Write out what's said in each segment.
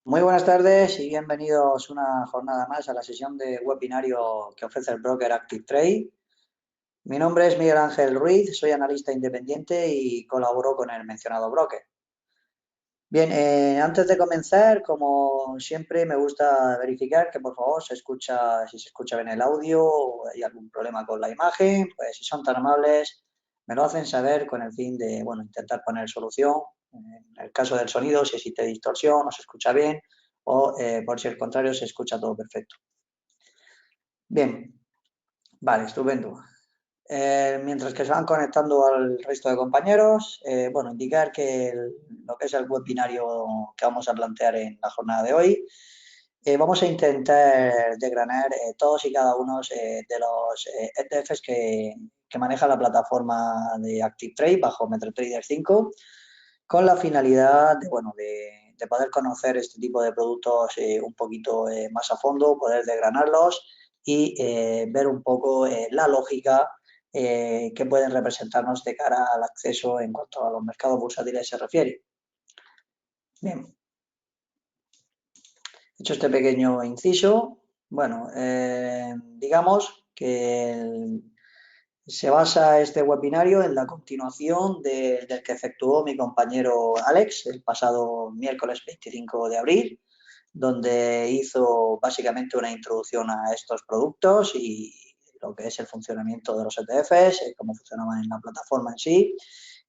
Muy buenas tardes y bienvenidos una jornada más a la sesión de webinario que ofrece el broker Active Trade. Mi nombre es Miguel Ángel Ruiz, soy analista independiente y colaboro con el mencionado broker. Bien, antes de comenzar, como siempre, me gusta verificar que por favor si se escucha bien el audio o hay algún problema con la imagen, pues si son tan amables, me lo hacen saber con el fin de, intentar poner solución. En el caso del sonido, si existe distorsión, no se escucha bien, o por si el contrario, se escucha todo perfecto. Bien, vale, estupendo. Mientras que se van conectando al resto de compañeros, indicar que lo que es el webinario que vamos a plantear en la jornada de hoy, vamos a intentar desgranar todos y cada uno de los ETFs que maneja la plataforma de Active Trade bajo MetaTrader 5, con la finalidad de poder conocer este tipo de productos un poquito más a fondo, poder desgranarlos y ver un poco la lógica que pueden representarnos de cara al acceso en cuanto a los mercados bursátiles se refiere. Bien, hecho este pequeño inciso, digamos que se basa este webinario en la continuación del que efectuó mi compañero Alex el pasado miércoles 25 de abril, donde hizo básicamente una introducción a estos productos y lo que es el funcionamiento de los ETFs, cómo funcionaban en la plataforma en sí,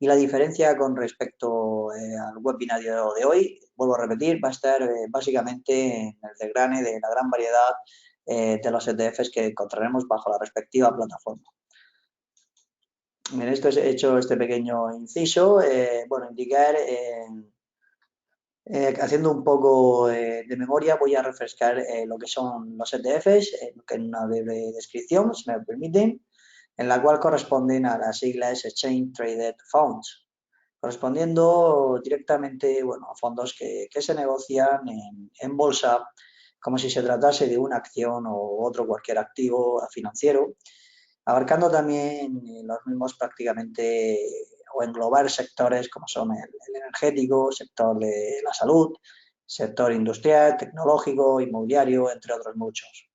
y la diferencia con respecto al webinario de hoy, vuelvo a repetir, va a estar básicamente en el desgrane de la gran variedad de los ETFs que encontraremos bajo la respectiva plataforma. Bien, esto he hecho este pequeño inciso, indicar, haciendo un poco de memoria, voy a refrescar lo que son los ETFs, en una breve descripción, si me lo permiten, en la cual corresponden a las siglas Exchange Traded Funds, correspondiendo directamente a fondos que se negocian en bolsa, como si se tratase de una acción o otro cualquier activo financiero, abarcando también los mismos prácticamente o englobar sectores como son el energético, sector de la salud, sector industrial, tecnológico, inmobiliario, entre otros muchos.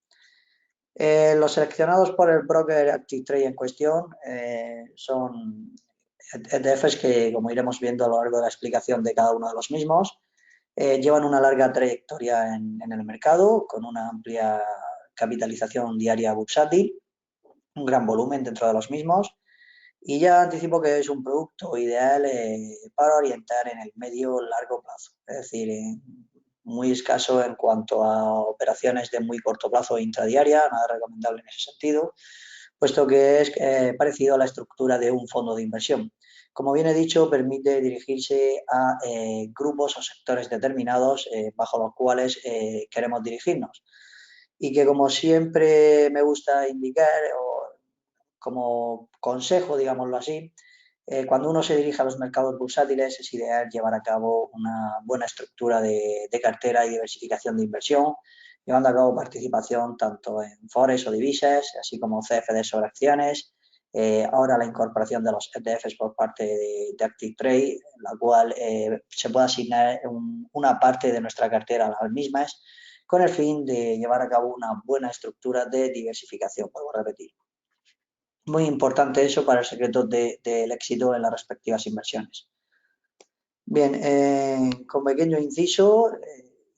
Los seleccionados por el broker Active Trade en cuestión son ETFs que, como iremos viendo a lo largo de la explicación de cada uno de los mismos, llevan una larga trayectoria en el mercado, con una amplia capitalización diaria bursátil, un gran volumen dentro de los mismos, y ya anticipo que es un producto ideal para orientar en el medio largo plazo, es decir, muy escaso en cuanto a operaciones de muy corto plazo intradiaria, nada recomendable en ese sentido, puesto que es parecido a la estructura de un fondo de inversión. Como bien he dicho, permite dirigirse a grupos o sectores determinados bajo los cuales queremos dirigirnos. Y que, como siempre me gusta indicar, o como consejo, digámoslo así, cuando uno se dirige a los mercados bursátiles es ideal llevar a cabo una buena estructura de cartera y diversificación de inversión, llevando a cabo participación tanto en forex o divisas, así como CFD sobre acciones. Ahora la incorporación de los ETFs por parte de Active Trade, en la cual se puede asignar una parte de nuestra cartera a las mismas, con el fin de llevar a cabo una buena estructura de diversificación, vuelvo a repetir. Muy importante eso para el secreto del éxito en las respectivas inversiones. Bien, con pequeño inciso,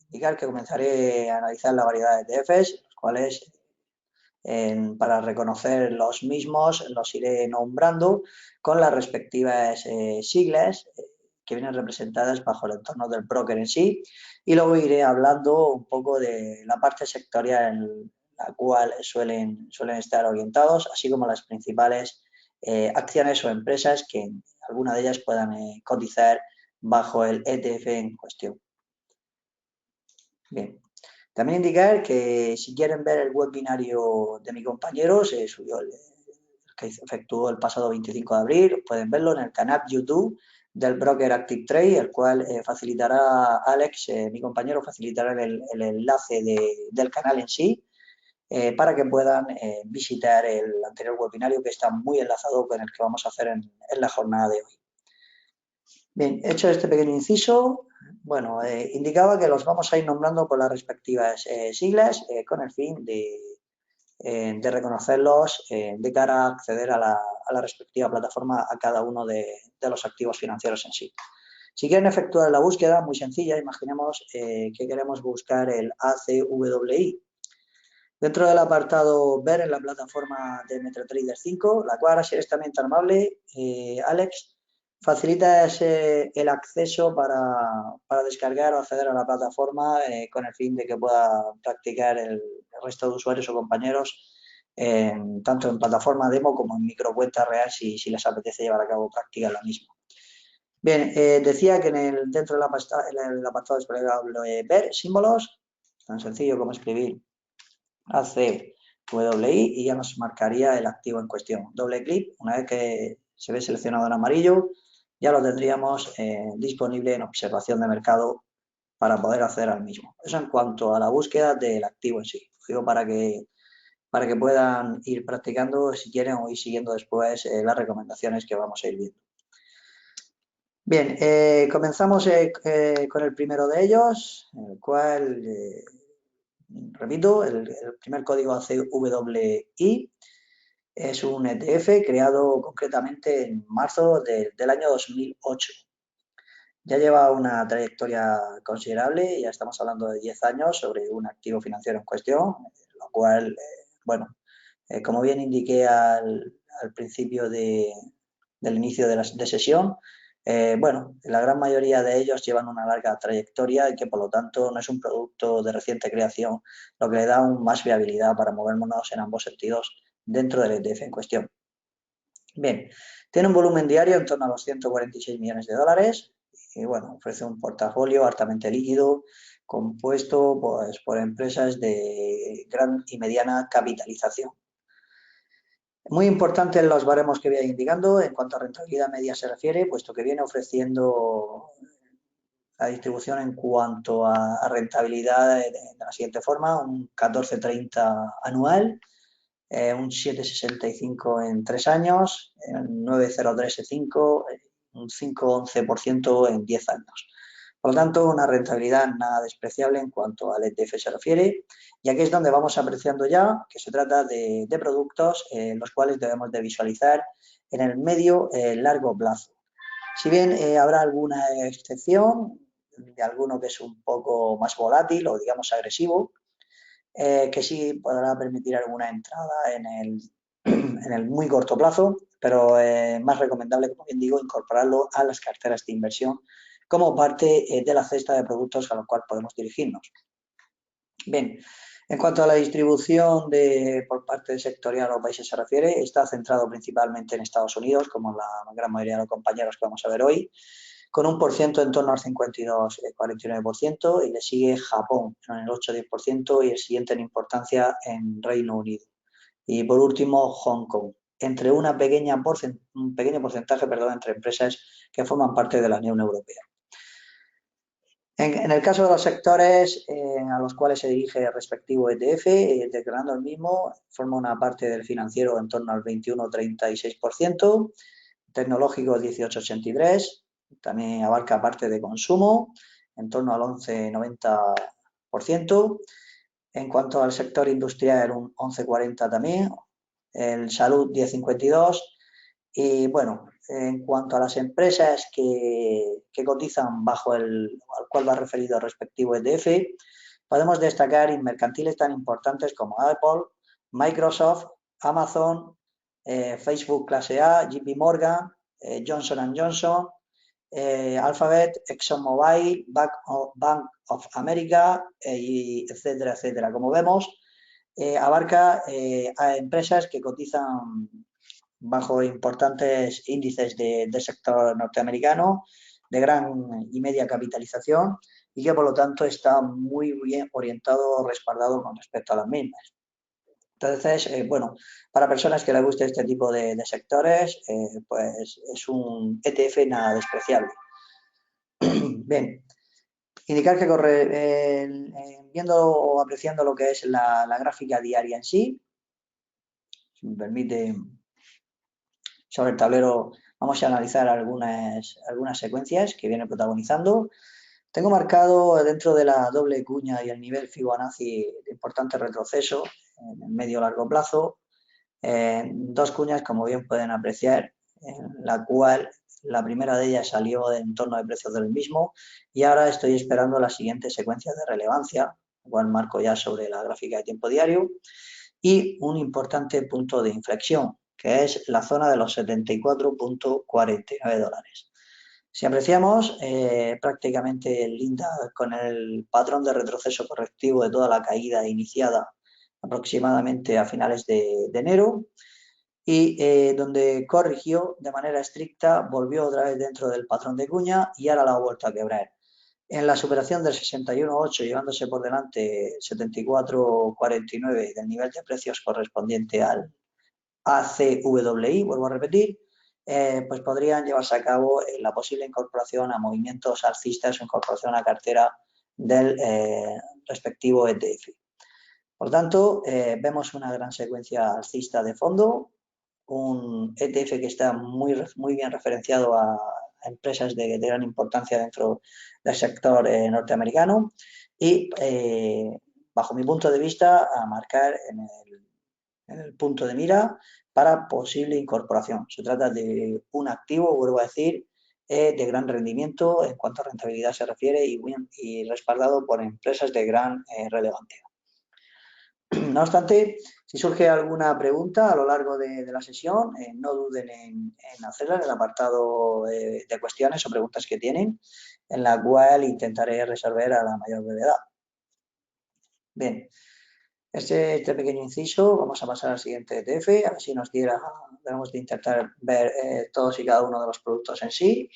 indicar que comenzaré a analizar la variedad de ETFs, los cuales para reconocer los mismos los iré nombrando con las respectivas siglas que vienen representadas bajo el entorno del broker en sí, y luego iré hablando un poco de la parte sectorial en la cual suelen estar orientados, así como las principales acciones o empresas que alguna de ellas puedan cotizar bajo el ETF en cuestión. Bien. También indicar que si quieren ver el webinario de mi compañero, se subió el que efectuó el pasado 25 de abril, pueden verlo en el canal YouTube del broker Active Trade, el cual facilitará Alex, mi compañero, facilitará el enlace del canal en sí, para que puedan visitar el anterior webinario, que está muy enlazado con el que vamos a hacer en la jornada de hoy. Bien, hecho este pequeño inciso, bueno, indicaba que los vamos a ir nombrando por las respectivas siglas con el fin de reconocerlos de cara a acceder a la respectiva plataforma a cada uno de los activos financieros en sí. Si quieren efectuar la búsqueda, muy sencilla, imaginemos que queremos buscar el ACWI. Dentro del apartado ver en la plataforma de MetaTrader 5, la cual, si eres también tan amable, Alex, facilita el acceso para descargar o acceder a la plataforma con el fin de que pueda practicar el resto de usuarios o compañeros tanto en plataforma demo como en microcuenta real si les apetece llevar a cabo práctica en la misma. Bien, decía que dentro del apartado desplegable ver símbolos, tan sencillo como escribir ACWI y ya nos marcaría el activo en cuestión. Doble clic, una vez que se ve seleccionado en amarillo, ya lo tendríamos disponible en observación de mercado para poder acceder al mismo. Eso en cuanto a la búsqueda del activo en sí. Digo para que puedan ir practicando si quieren o ir siguiendo después las recomendaciones que vamos a ir viendo. Bien, comenzamos con el primero de ellos, el cual, repito, el primer código ACWI es un ETF creado concretamente en marzo del año 2008. Ya lleva una trayectoria considerable, ya estamos hablando de 10 años sobre un activo financiero en cuestión, lo cual, bueno, como bien indiqué al principio del inicio de sesión, bueno, la gran mayoría de ellos llevan una larga trayectoria y que por lo tanto no es un producto de reciente creación, lo que le da aún más viabilidad para movernos en ambos sentidos dentro del ETF en cuestión. Bien, tiene un volumen diario en torno a los 146 millones de dólares y bueno, ofrece un portafolio altamente líquido compuesto pues, por empresas de gran y mediana capitalización. Muy importante los baremos que voy a ir indicando en cuanto a rentabilidad media se refiere, puesto que viene ofreciendo la distribución en cuanto a rentabilidad de la siguiente forma, un 14,30 anual, un 7,65 en 3 años, un 9,03 en 5, un 5,11% en 10 años. Por lo tanto, una rentabilidad nada despreciable en cuanto al ETF se refiere. Y aquí es donde vamos apreciando ya que se trata de productos los cuales debemos de visualizar en el medio largo plazo. Si bien habrá alguna excepción de alguno que es un poco más volátil o digamos agresivo, que sí podrá permitir alguna entrada en el muy corto plazo, pero más recomendable, como bien digo, incorporarlo a las carteras de inversión como parte de la cesta de productos a los cuales podemos dirigirnos. Bien, en cuanto a la distribución por parte sectorial o países se refiere, está centrado principalmente en Estados Unidos, como la gran mayoría de los compañeros que vamos a ver hoy, con un porciento en torno al 52-49%, y le sigue Japón en el 8-10% y el siguiente en importancia en Reino Unido. Y por último, Hong Kong, entre un pequeño porcentaje entre empresas que forman parte de la Unión Europea. En el caso de los sectores a los cuales se dirige el respectivo ETF, declarando el mismo, forma una parte del financiero en torno al 21-36%, tecnológico 18,83%, también abarca parte de consumo, en torno al 11,90%. En cuanto al sector industrial, un 11,40% también, el salud 10,52%. Y bueno, en cuanto a las empresas que cotizan bajo al cual va referido el respectivo ETF, podemos destacar mercantiles tan importantes como Apple, Microsoft, Amazon, Facebook clase A, JP Morgan, Johnson & Johnson, Alphabet, ExxonMobil, Bank of America, etcétera, etcétera. Como vemos, abarca a empresas que cotizan bajo importantes índices del sector norteamericano de gran y media capitalización y que por lo tanto está muy bien orientado o respaldado con respecto a las mismas. Entonces, bueno, para personas que les guste este tipo de sectores, pues es un ETF nada despreciable. Bien, indicar que viendo o apreciando lo que es la gráfica diaria en sí, si me permite, sobre el tablero vamos a analizar algunas secuencias que viene protagonizando. Tengo marcado dentro de la doble cuña y el nivel Fibonacci de importante retroceso en el medio largo plazo, dos cuñas, como bien pueden apreciar, en la cual la primera de ellas salió del entorno de precios del mismo y ahora estoy esperando la siguiente secuencia de relevancia, igual marco ya sobre la gráfica de tiempo diario, y un importante punto de inflexión, que es la zona de los 74.49 dólares. Si apreciamos, prácticamente linda con el patrón de retroceso correctivo de toda la caída iniciada aproximadamente a finales de enero y donde corrigió de manera estricta, volvió otra vez dentro del patrón de cuña y ahora la ha vuelto a quebrar. En la superación del 61.8, llevándose por delante 74.49 del nivel de precios correspondiente al ACWI, vuelvo a repetir, pues podrían llevarse a cabo la posible incorporación a movimientos alcistas o incorporación a cartera del respectivo ETF. Por tanto, vemos una gran secuencia alcista de fondo, un ETF que está muy bien referenciado a empresas de gran importancia dentro del sector norteamericano y, bajo mi punto de vista, a marcar en el punto de mira para posible incorporación. Se trata de un activo, vuelvo a decir, de gran rendimiento en cuanto a rentabilidad se refiere y respaldado por empresas de gran relevancia. No obstante, si surge alguna pregunta a lo largo de la sesión, no duden en hacerla en el apartado de cuestiones o preguntas que tienen, en la cual intentaré resolver a la mayor brevedad. Bien, este pequeño inciso, vamos a pasar al siguiente ETF, así nos debemos de intentar ver todos y cada uno de los productos en sí,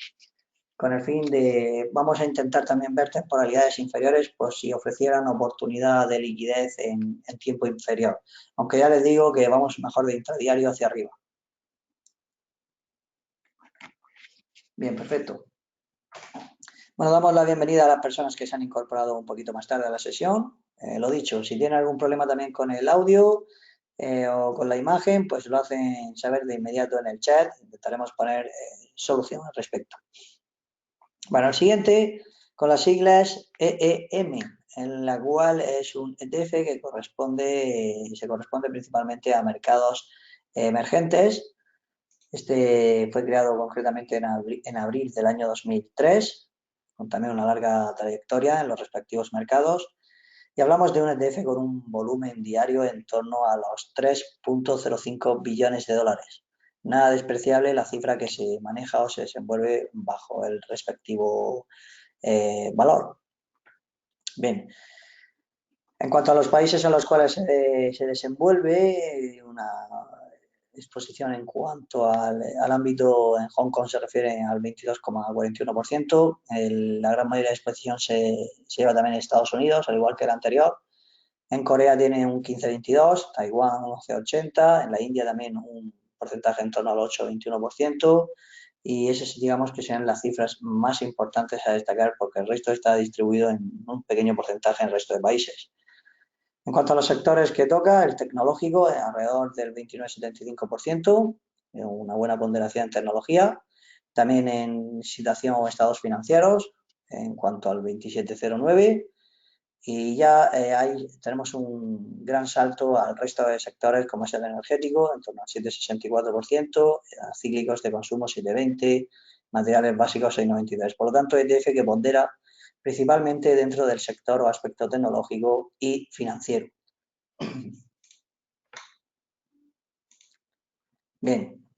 con el fin de, vamos a intentar también ver temporalidades inferiores por si ofrecieran oportunidad de liquidez en tiempo inferior, aunque ya les digo que vamos mejor de intradiario hacia arriba. Bien, perfecto. Bueno, damos la bienvenida a las personas que se han incorporado un poquito más tarde a la sesión. Lo dicho, si tienen algún problema también con el audio o con la imagen, pues lo hacen saber de inmediato en el chat. Intentaremos poner solución al respecto. Bueno, el siguiente con las siglas EEM, en la cual es un ETF que se corresponde principalmente a mercados emergentes. Este fue creado concretamente en abril del año 2003, con también una larga trayectoria en los respectivos mercados. Y hablamos de un ETF con un volumen diario en torno a los 3.05 billones de dólares. Nada despreciable la cifra que se maneja o se desenvuelve bajo el respectivo valor. Bien, en cuanto a los países en los cuales se desenvuelve, una exposición en cuanto al ámbito en Hong Kong se refiere al 22,41%, la gran mayoría de exposición se lleva también en Estados Unidos, al igual que el anterior. En Corea tiene un 15,22%, Taiwán un 11,80%, en la India también un porcentaje en torno al 8,21%, y esas digamos que sean las cifras más importantes a destacar porque el resto está distribuido en un pequeño porcentaje en el resto de países. En cuanto a los sectores que toca, el tecnológico alrededor del 29,75%, una buena ponderación en tecnología, también en situación o estados financieros en cuanto al 27,09%, y ya tenemos un gran salto al resto de sectores como es el energético, en torno al 7,64%, cíclicos de consumo 7,20%, materiales básicos 6,93%. Por lo tanto, ETF que pondera principalmente dentro del sector o aspecto tecnológico y financiero. Bien,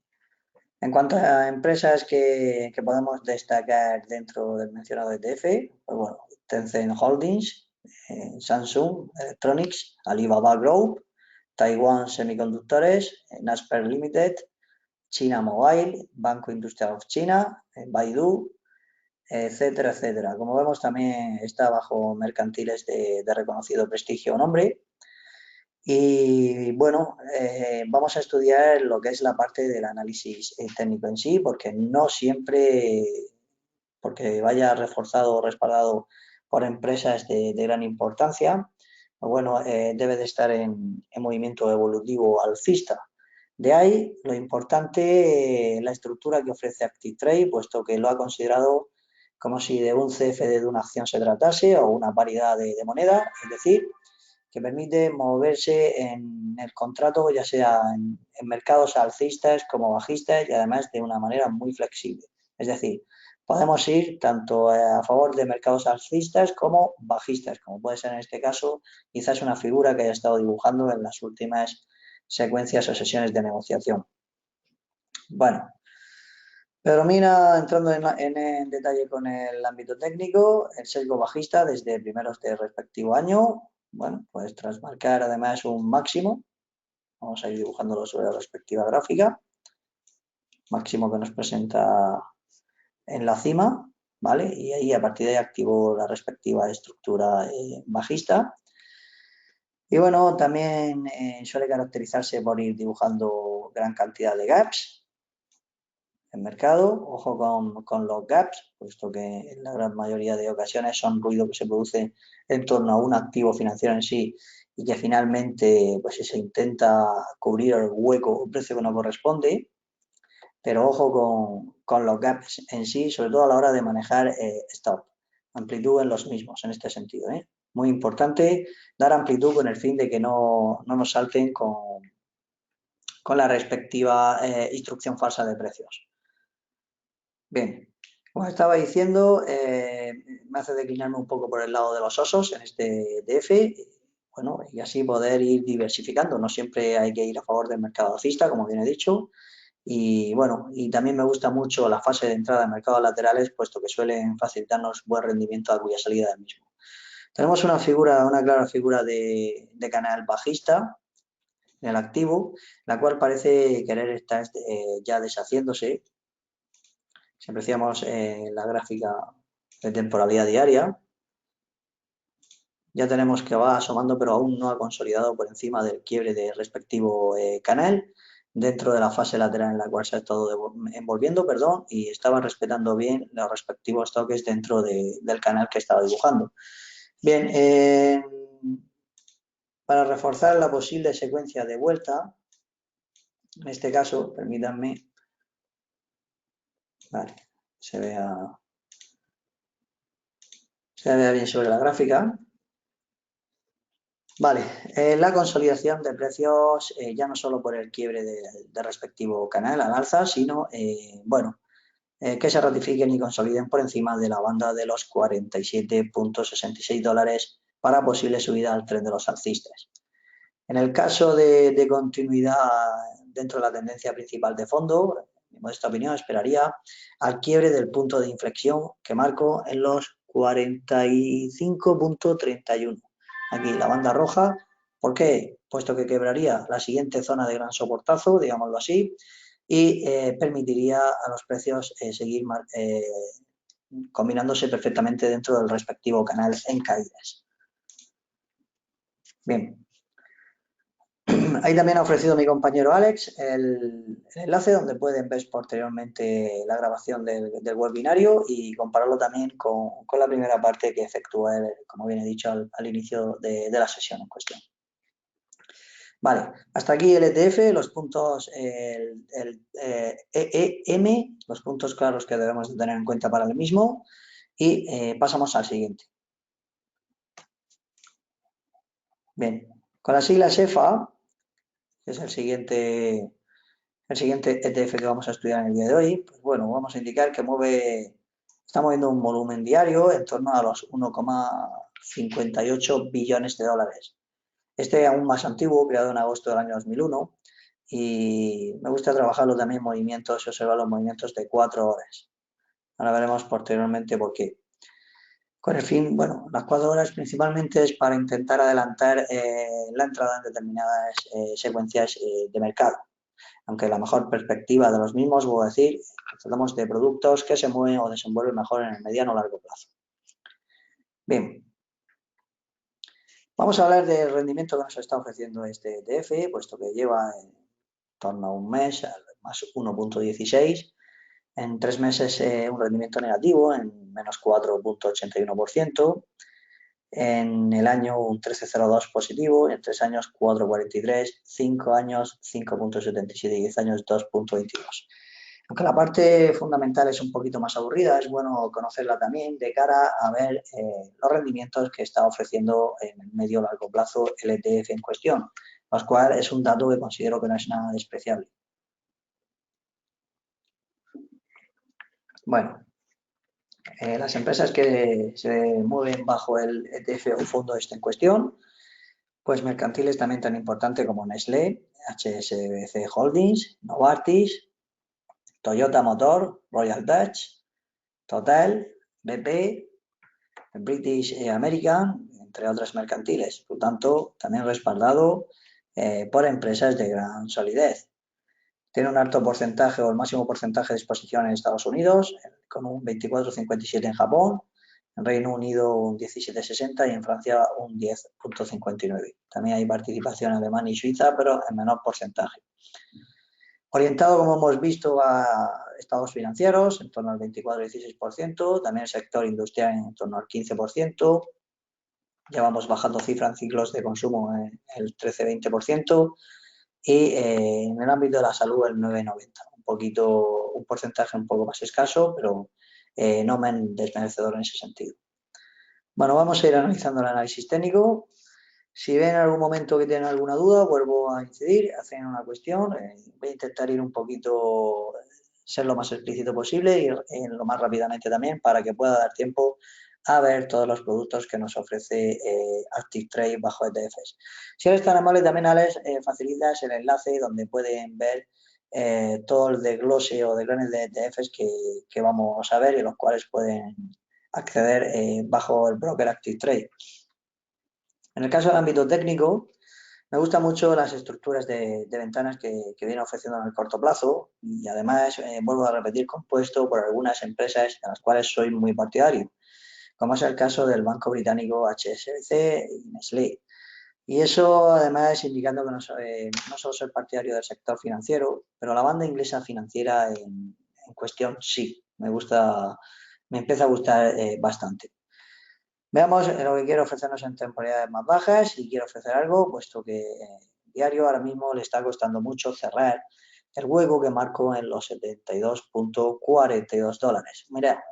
en cuanto a empresas que podemos destacar dentro del mencionado ETF, pues bueno, Tencent Holdings, Samsung Electronics, Alibaba Group, Taiwan Semiconductores, Naspers Limited, China Mobile, Banco Industrial of China, Baidu, etcétera, etcétera. Como vemos, también está bajo mercantiles de reconocido prestigio o nombre. Y bueno, vamos a estudiar lo que es la parte del análisis técnico en sí, porque no siempre, porque vaya reforzado o respaldado por empresas de gran importancia, pues bueno, debe de estar en movimiento evolutivo alcista. De ahí lo importante, la estructura que ofrece ActiveTrade, puesto que lo ha considerado como si de un CFD de una acción se tratase o una paridad de moneda, es decir, que permite moverse en el contrato, ya sea en mercados alcistas como bajistas y además de una manera muy flexible. Es decir, podemos ir tanto a favor de mercados alcistas como bajistas, como puede ser en este caso quizás una figura que haya estado dibujando en las últimas secuencias o sesiones de negociación. Bueno, pero mira, entrando en detalle con el ámbito técnico, el sesgo bajista desde primeros del respectivo año, bueno, pues tras marcar además un máximo, vamos a ir dibujándolo sobre la respectiva gráfica, máximo que nos presenta en la cima, ¿vale? Y ahí a partir de ahí activó la respectiva estructura bajista. Y bueno, también suele caracterizarse por ir dibujando gran cantidad de gaps en mercado. Ojo con los gaps, puesto que en la gran mayoría de ocasiones son ruido que se produce en torno a un activo financiero en sí y que finalmente pues se intenta cubrir el hueco o precio que no corresponde. Pero ojo con los gaps en sí, sobre todo a la hora de manejar stop, amplitud en los mismos en este sentido. Muy importante dar amplitud con el fin de que no nos salten con la respectiva instrucción falsa de precios. Bien, como estaba diciendo, me hace declinarme un poco por el lado de los osos en este DF, bueno, y así poder ir diversificando. No siempre hay que ir a favor del mercado alcista, como bien he dicho, y bueno, y también me gusta mucho la fase de entrada de mercados laterales, puesto que suelen facilitarnos buen rendimiento a cuya salida del mismo. Tenemos una clara figura de canal bajista en el activo, la cual parece querer estar ya deshaciéndose. Si apreciamos la gráfica de temporalidad diaria, ya tenemos que va asomando, pero aún no ha consolidado por encima del quiebre del respectivo canal, dentro de la fase lateral en la cual se ha estado envolviendo, perdón, y estaba respetando bien los respectivos toques dentro del canal que estaba dibujando. Bien, para reforzar la posible secuencia de vuelta, en este caso, permítanme, vale, se vea bien sobre la gráfica. Vale, la consolidación de precios ya no solo por el quiebre de respectivo canal al alza, sino, bueno, que se ratifiquen y consoliden por encima de la banda de los 47.66 dólares para posible subida al tren de los alcistas. En el caso de continuidad dentro de la tendencia principal de fondo, en mi modesta opinión, esperaría al quiebre del punto de inflexión que marco en los 45.31. Aquí la banda roja. ¿Por qué? Puesto que quebraría la siguiente zona de gran soportazo, digámoslo así, y permitiría a los precios seguir combinándose perfectamente dentro del respectivo canal en caídas. Bien. Ahí también ha ofrecido mi compañero Alex el enlace donde pueden ver posteriormente la grabación del webinario y compararlo también con la primera parte que efectúa él, como bien he dicho, al inicio de la sesión en cuestión. Vale, hasta aquí el ETF, los puntos, el EEM, los puntos claros que debemos de tener en cuenta para el mismo y pasamos al siguiente. Bien, con las siglas EFA, que es el siguiente ETF que vamos a estudiar en el día de hoy, pues bueno, vamos a indicar que está moviendo un volumen diario en torno a los 1,58 billones de dólares. Este aún más antiguo, creado en agosto del año 2001, y me gusta trabajarlo también en movimientos y observar los movimientos de 4 horas. Ahora veremos posteriormente por qué. Con el fin, bueno, las 4 horas principalmente es para intentar adelantar la entrada en determinadas secuencias de mercado. Aunque la mejor perspectiva de los mismos, voy a decir, tratamos de productos que se mueven o desenvuelven mejor en el mediano o largo plazo. Bien, vamos a hablar del rendimiento que nos está ofreciendo este ETF, puesto que lleva en torno a un mes, más 1.16, en 3 meses un rendimiento negativo, en menos 4.81%, en el año un 13,02 positivo, en 3 años 4,43, 5 años 5.77 y 10 años 2.22. Aunque la parte fundamental es un poquito más aburrida, es bueno conocerla también de cara a ver los rendimientos que está ofreciendo en el medio o largo plazo el ETF en cuestión, lo cual es un dato que considero que no es nada despreciable. Bueno, las empresas que se mueven bajo el ETF o fondo este en cuestión, pues mercantiles también tan importantes como Nestlé, HSBC Holdings, Novartis, Toyota Motor, Royal Dutch, Total, BP, British American, entre otras mercantiles. Por lo tanto, también respaldado por empresas de gran solidez. Tiene un alto porcentaje o el máximo porcentaje de exposición en Estados Unidos, con un 24,57 en Japón, en Reino Unido un 17,60 y en Francia un 10,59. También hay participación en Alemania y Suiza, pero en menor porcentaje. Orientado, como hemos visto, a estados financieros, en torno al 24-16%, también el sector industrial en torno al 15%, ya vamos bajando cifra en ciclos de consumo en el 13-20%, y en el ámbito de la salud el 9,90, un porcentaje un poco más escaso, pero no desmerecedor en ese sentido. Bueno, vamos a ir analizando el análisis técnico. Si ven en algún momento que tienen alguna duda, vuelvo a incidir, hacen una cuestión. Voy a intentar ir un poquito, ser lo más explícito posible y lo más rápidamente también para que pueda dar tiempo a ver todos los productos que nos ofrece Active Trade bajo ETFs. Si eres tan amable también, Alex, facilitas el enlace donde pueden ver todo el desglose o desgranes de ETFs que vamos a ver y los cuales pueden acceder bajo el broker Active Trade. En el caso del ámbito técnico, me gustan mucho las estructuras de ventanas que viene ofreciendo en el corto plazo y además, vuelvo a repetir, compuesto por algunas empresas de las cuales soy muy partidario, como es el caso del banco británico HSBC y Nestlé. Y eso además indicando que no solo soy partidario del sector financiero, pero la banda inglesa financiera en cuestión sí, me empieza a gustar bastante. Veamos lo que quiere ofrecernos en temporalidades más bajas y quiere ofrecer algo, puesto que diario ahora mismo le está costando mucho cerrar el hueco que marcó en los 72,42 dólares. Mira,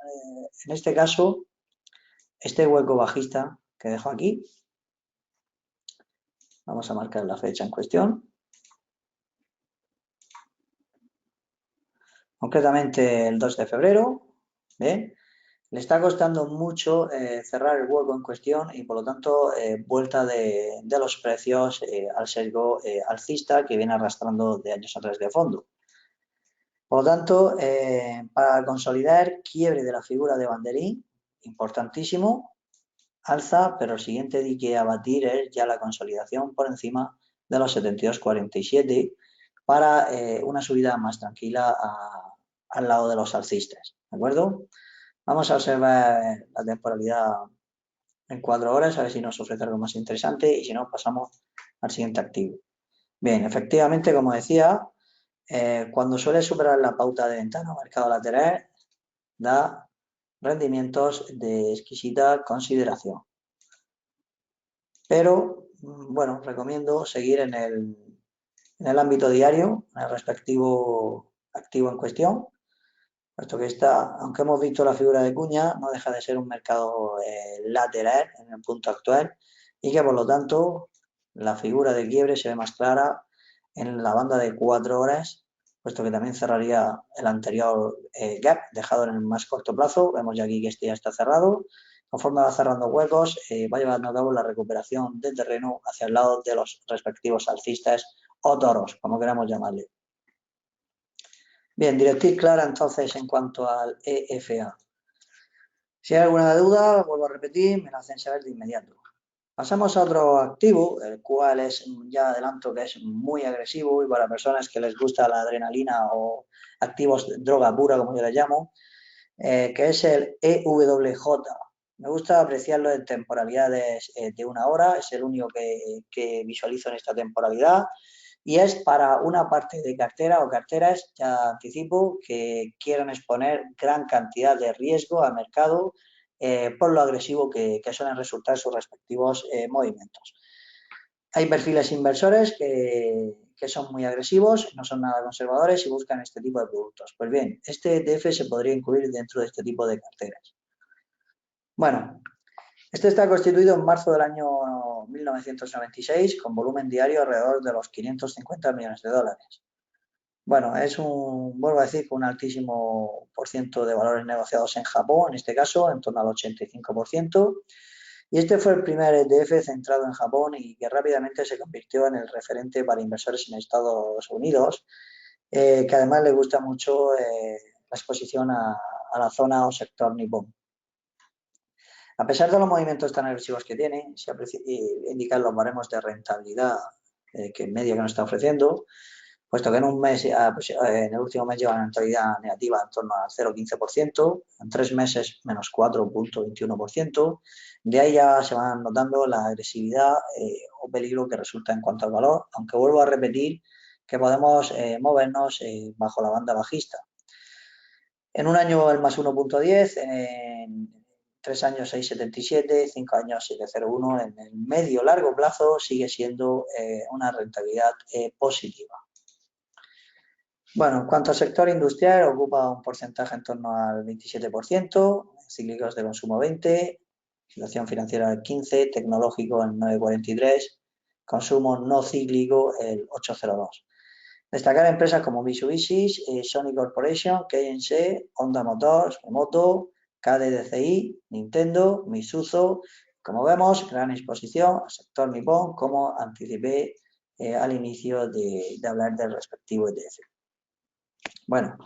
en este caso, este hueco bajista que dejo aquí, vamos a marcar la fecha en cuestión, concretamente el 2 de febrero, ¿ven? Le está costando mucho cerrar el hueco en cuestión y por lo tanto vuelta de los precios al sesgo alcista que viene arrastrando de años atrás de fondo. Por lo tanto, para consolidar quiebre de la figura de banderín, importantísimo, alza, pero el siguiente dique a batir es ya la consolidación por encima de los 72,47 para una subida más tranquila al lado de los alcistas, ¿de acuerdo? Vamos a observar la temporalidad en 4 horas, a ver si nos ofrece algo más interesante y si no, pasamos al siguiente activo. Bien, efectivamente, como decía, cuando suele superar la pauta de ventana o mercado lateral, da rendimientos de exquisita consideración. Pero, bueno, recomiendo seguir en el ámbito diario, en el respectivo activo en cuestión, puesto que aunque hemos visto la figura de cuña, no deja de ser un mercado lateral en el punto actual y que por lo tanto la figura de quiebre se ve más clara en la banda de 4 horas, puesto que también cerraría el anterior gap dejado en el más corto plazo. Vemos ya aquí que este ya está cerrado. Conforme va cerrando huecos, va llevando a cabo la recuperación del terreno hacia el lado de los respectivos alcistas o toros, como queramos llamarle. Bien, directriz clara entonces en cuanto al EFA. Si hay alguna duda, vuelvo a repetir, me la hacen saber de inmediato. Pasamos a otro activo, el cual ya adelanto que es muy agresivo y para personas que les gusta la adrenalina o activos de droga pura, como yo le llamo, que es el EWJ. Me gusta apreciarlo en temporalidades de 1 hora, es el único que visualizo en esta temporalidad. Y es para una parte de cartera o carteras, ya anticipo, que quieran exponer gran cantidad de riesgo al mercado por lo agresivo que suelen resultar sus respectivos movimientos. Hay perfiles inversores que que son muy agresivos, no son nada conservadores y buscan este tipo de productos. Pues bien, este ETF se podría incluir dentro de este tipo de carteras. Bueno, este está constituido en marzo del año 1996 con volumen diario alrededor de los 550 millones de dólares. Bueno, es vuelvo a decir, un altísimo % de valores negociados en Japón, en este caso, en torno al 85%. Y este fue el primer ETF centrado en Japón y que rápidamente se convirtió en el referente para inversores en Estados Unidos, que además le gusta mucho la exposición a la zona o sector nipón. A pesar de los movimientos tan agresivos que tiene, se indican los baremos de rentabilidad que medio que nos está ofreciendo, puesto que en un mes, en el último mes lleva una rentabilidad negativa en torno al 0,15%, en 3 meses menos 4,21%. De ahí ya se van notando la agresividad o peligro que resulta en cuanto al valor, aunque vuelvo a repetir que podemos movernos bajo la banda bajista. En un año el más 1,10, en 3 años 6,77, 5 años 7,01, en el medio largo plazo sigue siendo una rentabilidad positiva. Bueno, en cuanto al sector industrial, ocupa un porcentaje en torno al 27%, cíclicos de consumo 20%, situación financiera el 15%, tecnológico el 9,43%, consumo no cíclico el 8,02%. Destacar empresas como Mitsubishi, Sony Corporation, K&C, Honda Motors, Emoto, KDDCI, Nintendo, Mitsubishi. Como vemos, gran exposición al sector nipón, como anticipé al inicio de hablar del respectivo ETF. Bueno,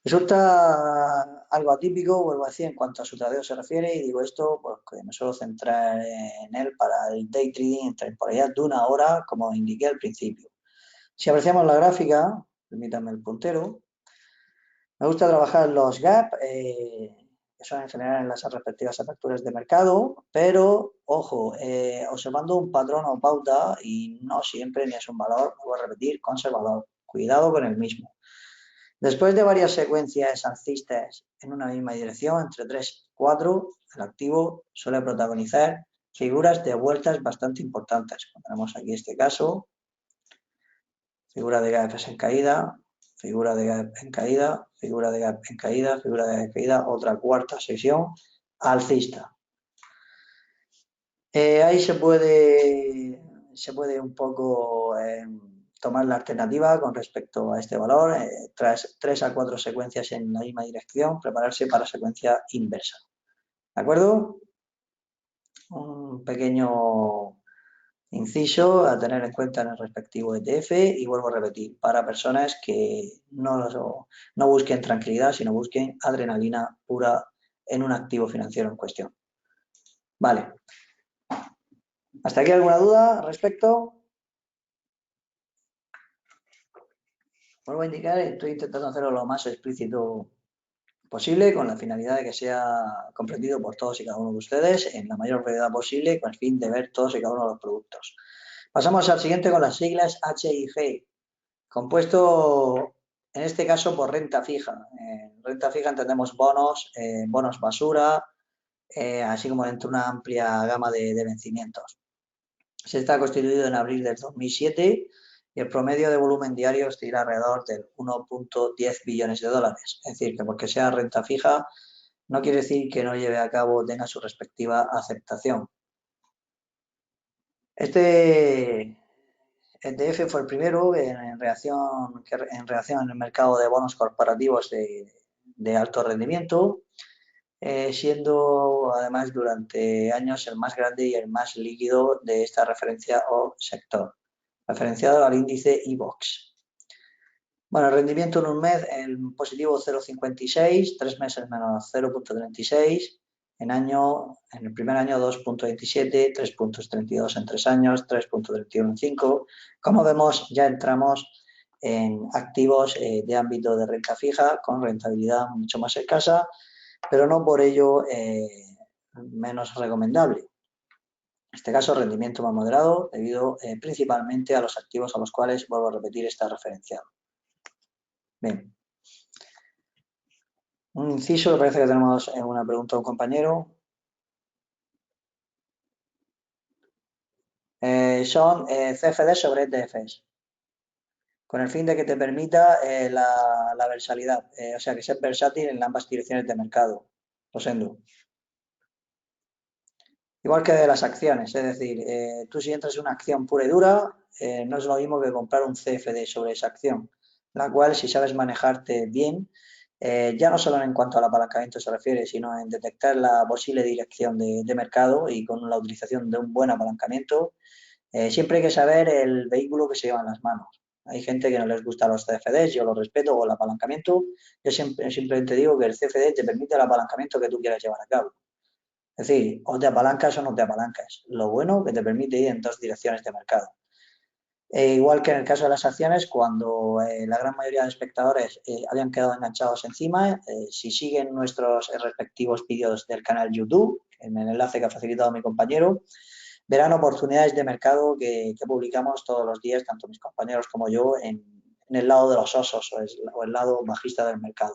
resulta algo atípico, vuelvo a decir, en cuanto a su tradeo se refiere, y digo esto porque me suelo centrar en él para el day trading en temporalidad de 1 hora, como indiqué al principio. Si apreciamos la gráfica, permítanme el puntero, me gusta trabajar los gap, que son en general en las respectivas aperturas de mercado, pero, ojo, observando un patrón o pauta y no siempre ni es un valor, vuelvo a repetir, conservador. Cuidado con el mismo. Después de varias secuencias alcistas en una misma dirección, entre 3 y 4, el activo suele protagonizar figuras de vueltas bastante importantes. Como tenemos aquí este caso, figura de gap en caída, figura de gap en caída, figura de gap en caída, figura de gap en caída, otra cuarta sesión alcista. Ahí se puede un poco tomar la alternativa con respecto a este valor, tras 3 a 4 secuencias en la misma dirección, prepararse para secuencia inversa. ¿De acuerdo? Un pequeño inciso a tener en cuenta en el respectivo ETF y vuelvo a repetir, para personas que no busquen tranquilidad, sino busquen adrenalina pura en un activo financiero en cuestión. Vale. ¿Hasta aquí alguna duda al respecto? Vuelvo a indicar, estoy intentando hacerlo lo más explícito posible con la finalidad de que sea comprendido por todos y cada uno de ustedes en la mayor brevedad posible con el fin de ver todos y cada uno de los productos. Pasamos al siguiente con las siglas H y G, compuesto en este caso por renta fija. En renta fija entendemos bonos, bonos basura, así como dentro de una amplia gama de vencimientos. Se está constituido en abril del 2007 y el promedio de volumen diario oscila alrededor del 1,10 billones de dólares. Es decir, que porque sea renta fija no quiere decir que no lleve a cabo, tenga su respectiva aceptación. Este ETF fue el primero en reacción en el mercado de bonos corporativos de alto rendimiento, siendo además durante años el más grande y el más líquido de esta referencia o sector, referenciado al índice iBoxx. Bueno, el rendimiento en un mes, en positivo 0,56, 3 meses menos 0,36, en el primer año 2,27, 3,32 en 3 años, 3,31 en 5. Como vemos, ya entramos en activos de ámbito de renta fija con rentabilidad mucho más escasa, pero no por ello menos recomendable. En este caso, rendimiento más moderado debido principalmente a los activos a los cuales, vuelvo a repetir, está referenciado. Bien. Un inciso, me parece que tenemos una pregunta de un compañero. Son CFD sobre ETFs. con el fin de que te permita la versatilidad, o sea, que sea versátil en ambas direcciones de mercado, Rosendo. Igual que de las acciones, es decir, tú si entras en una acción pura y dura, no es lo mismo que comprar un CFD sobre esa acción, la cual si sabes manejarte bien, ya no solo en cuanto al apalancamiento se refiere, sino en detectar la posible dirección de mercado y con la utilización de un buen apalancamiento, siempre hay que saber el vehículo que se lleva en las manos. Hay gente que no les gusta los CFDs, yo lo respeto, o el apalancamiento. Yo simplemente digo que el CFD te permite el apalancamiento que tú quieras llevar a cabo. Es decir, o te apalancas o no te apalancas. Lo bueno que te permite ir en dos direcciones de mercado. Igual que en el caso de las acciones, cuando la gran mayoría de espectadores hayan quedado enganchados encima, si siguen nuestros respectivos vídeos del canal YouTube, en el enlace que ha facilitado mi compañero, verán oportunidades de mercado que publicamos todos los días, tanto mis compañeros como yo, en el lado de los osos o el lado bajista del mercado.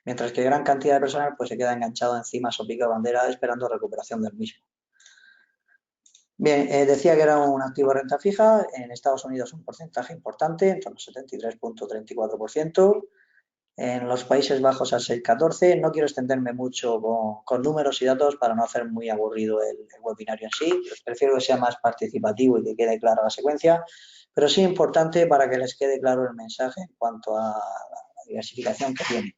Mientras que gran cantidad de personas pues, se queda enganchado encima su pico de bandera esperando recuperación del mismo. Bien, decía que era un activo de renta fija, en Estados Unidos un porcentaje importante, en torno al 73.34%, en los Países Bajos al 6,14%. No quiero extenderme mucho con números y datos para no hacer muy aburrido el webinario en sí, pues prefiero que sea más participativo y que quede clara la secuencia, pero sí importante para que les quede claro el mensaje en cuanto a la diversificación que tiene.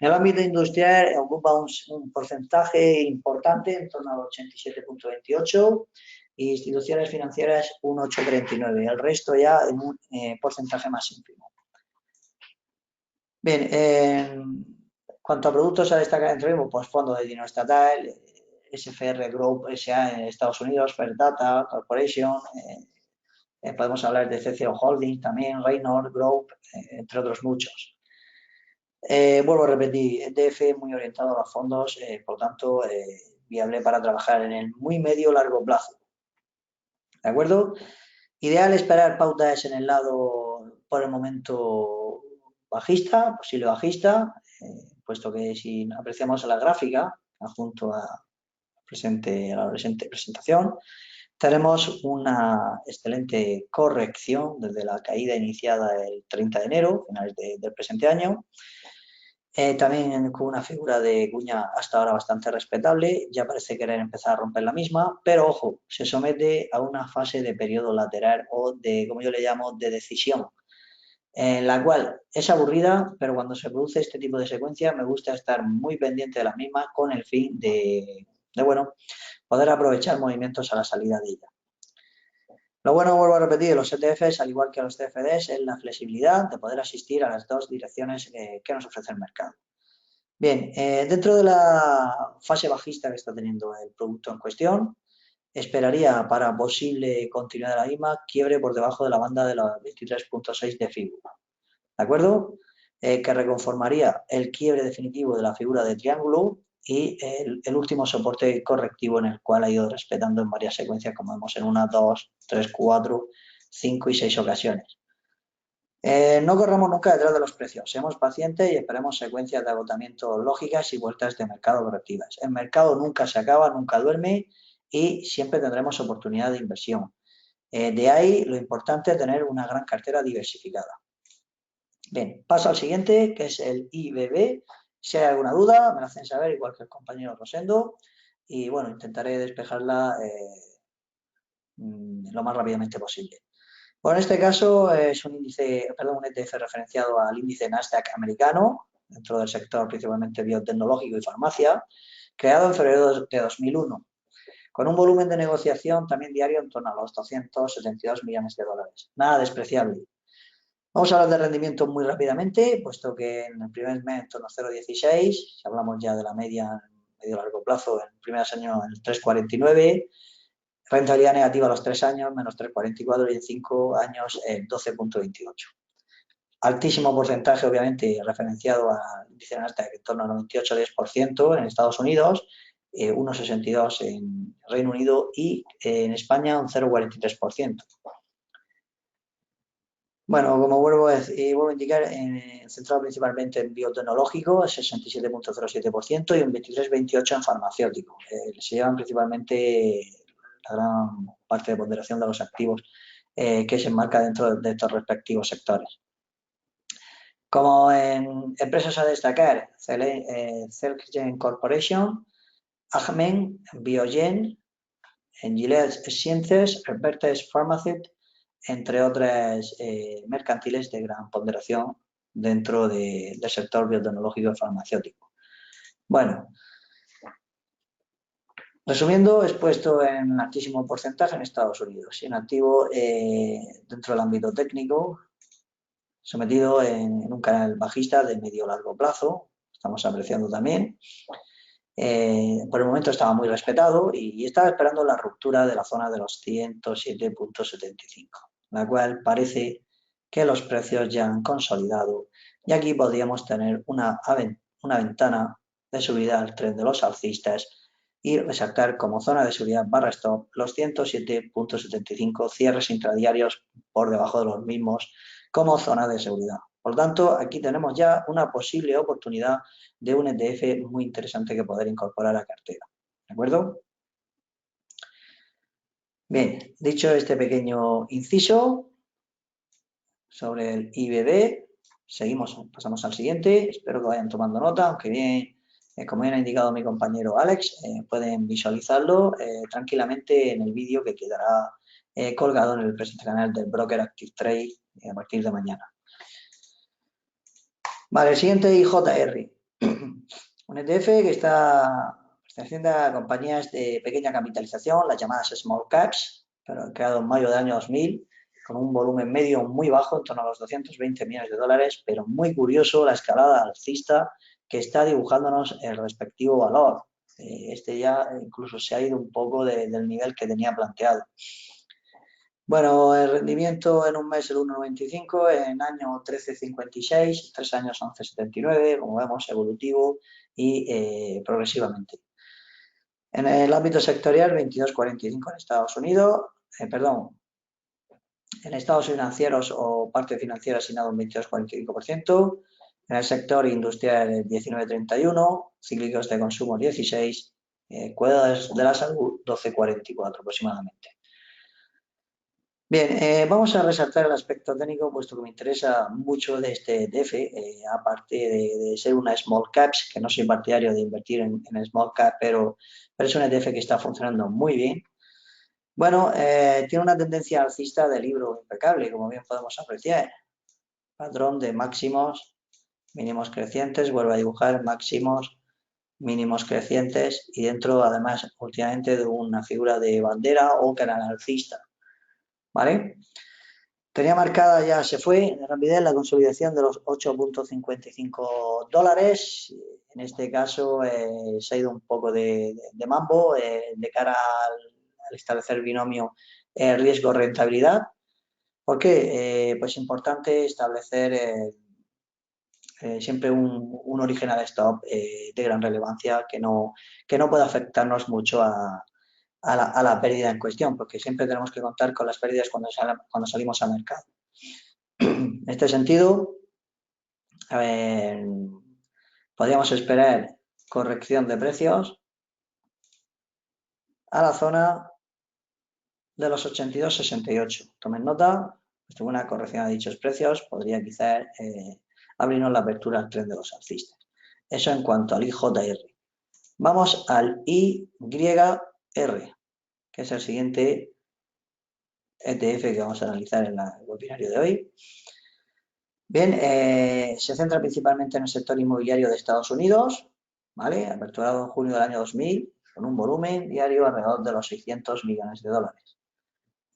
En el ámbito industrial ocupa un porcentaje importante, en torno al 87.28%, y instituciones financieras un 8,39%. El resto ya en un porcentaje más ínfimo. Bien, en cuanto a productos a destacar entre ellos, pues fondos de dinero estatal, SFR Group SA en Estados Unidos, First Data Corporation, podemos hablar de CCO Holdings también, Reynolds Group, entre otros muchos. Vuelvo a repetir, ETF muy orientado a los fondos, por tanto, viable para trabajar en el muy medio largo plazo. ¿De acuerdo? Ideal esperar pautas en el lado, por el momento, bajista, posible bajista, puesto que si apreciamos la gráfica, adjunto a la presente presentación, tenemos una excelente corrección desde la caída iniciada el 30 de enero, finales del presente año. También con una figura de cuña hasta ahora bastante respetable, ya parece querer empezar a romper la misma, pero ojo, se somete a una fase de periodo lateral o de, como yo le llamo, de decisión, en la cual es aburrida, pero cuando se produce este tipo de secuencia me gusta estar muy pendiente de la misma con el fin de bueno, poder aprovechar movimientos a la salida de ella. Lo bueno, vuelvo a repetir, de los ETFs, al igual que los CFDs, es la flexibilidad de poder asistir a las dos direcciones que nos ofrece el mercado. Bien, dentro de la fase bajista que está teniendo el producto en cuestión, esperaría para posible continuidad de la misma quiebre por debajo de la banda de los 23.6 de figura. ¿De acuerdo? Que reconformaría el quiebre definitivo de la figura de triángulo y el último soporte correctivo en el cual ha ido respetando en varias secuencias, como vemos en 1, 2, 3, 4, 5 y 6 ocasiones. No corramos nunca detrás de los precios, seamos pacientes y esperemos secuencias de agotamiento lógicas y vueltas de mercado correctivas. El mercado nunca se acaba, nunca duerme y siempre tendremos oportunidad de inversión. De ahí lo importante es tener una gran cartera diversificada. Bien, paso al siguiente, que es el IBB. Si hay alguna duda, me la hacen saber, igual que el compañero Rosendo, y bueno, intentaré despejarla lo más rápidamente posible. Bueno, en este caso es un ETF referenciado al índice Nasdaq americano, dentro del sector principalmente biotecnológico y farmacia, creado en febrero de 2001, con un volumen de negociación también diario en torno a los 272 millones de dólares. Nada despreciable. Vamos a hablar de rendimiento muy rápidamente, puesto que en el primer mes en torno a 0,16, si hablamos ya de la media en medio largo plazo, en primeros años en 3,49, rentabilidad negativa a los 3 años, menos 3,44 y en 5 años 12,28. Altísimo porcentaje, obviamente, referenciado al índice Nasdaq en torno al 98,10% en Estados Unidos, 1,62 en Reino Unido y en España un 0,43%. Bueno, como vuelvo a indicar, centrado principalmente en biotecnológico, 67,07% y un 23,28% en farmacéutico. Se llevan principalmente la gran parte de ponderación de los activos que se enmarca dentro de estos respectivos sectores. Como en empresas a destacar, Celgene Corporation, Agmen, Biogen, Gilead Sciences, Vertex Pharmaceuticals, entre otras mercantiles de gran ponderación dentro del sector biotecnológico y farmacéutico. Bueno, resumiendo, es puesto en altísimo porcentaje en Estados Unidos y en activo dentro del ámbito técnico, sometido en un canal bajista de medio largo plazo, estamos apreciando también. Por el momento estaba muy respetado y estaba esperando la ruptura de la zona de los 107.75, la cual parece que los precios ya han consolidado y aquí podríamos tener una ventana de subida al tren de los alcistas y resaltar como zona de seguridad barra stop los 107.75, cierres intradiarios por debajo de los mismos como zona de seguridad. Por lo tanto, aquí tenemos ya una posible oportunidad de un ETF muy interesante que poder incorporar a cartera. ¿De acuerdo? Bien, dicho este pequeño inciso sobre el IBB, pasamos al siguiente. Espero que vayan tomando nota, aunque bien, como bien ha indicado mi compañero Alex, pueden visualizarlo tranquilamente en el vídeo que quedará colgado en el presente canal del Broker Active Trade a partir de mañana. Vale, el siguiente IJR. Un ETF que está perteneciendo a compañías de pequeña capitalización, las llamadas Small Caps, pero creado en mayo del año 2000, con un volumen medio muy bajo, en torno a los 220 millones de dólares, pero muy curioso la escalada alcista que está dibujándonos el respectivo valor. Este ya incluso se ha ido un poco del nivel que tenía planteado. Bueno, el rendimiento en un mes el 1,95, en año 13,56, 3 años 11,79, como vemos, evolutivo y progresivamente. En el ámbito sectorial, 22,45 en Estados Unidos, en estados financieros o parte financiera asignado un 22,45%, en el sector industrial 19,31, cíclicos de consumo 16, cuidados de la salud 12,44 aproximadamente. Bien, vamos a resaltar el aspecto técnico, puesto que me interesa mucho de este ETF, aparte de ser una small caps, que no soy partidario de invertir en small cap, pero es un ETF que está funcionando muy bien. Bueno, tiene una tendencia alcista de libro impecable, como bien podemos apreciar. Patrón de máximos, mínimos crecientes, vuelve a dibujar máximos, mínimos crecientes y dentro, además, últimamente de una figura de bandera o canal alcista. ¿Vale? Tenía marcada, ya se fue en rapidez, la consolidación de los 8,55 dólares. En este caso se ha ido un poco de mambo de cara al establecer binomio riesgo-rentabilidad. ¿Por qué? Pues importante establecer siempre un original stop de gran relevancia que no pueda afectarnos mucho a la pérdida en cuestión, porque siempre tenemos que contar con las pérdidas cuando salimos al mercado. En este sentido, podríamos esperar corrección de precios a la zona de los 82,68. Tomen nota, pues una corrección a dichos precios podría quizás abrirnos la apertura al tren de los alcistas. Eso en cuanto al IJR. Vamos al IYR, que es el siguiente ETF que vamos a analizar en el webinario de hoy. Bien, se centra principalmente en el sector inmobiliario de Estados Unidos, ¿vale? Aperturado en junio del año 2000, con un volumen diario alrededor de los 600 millones de dólares.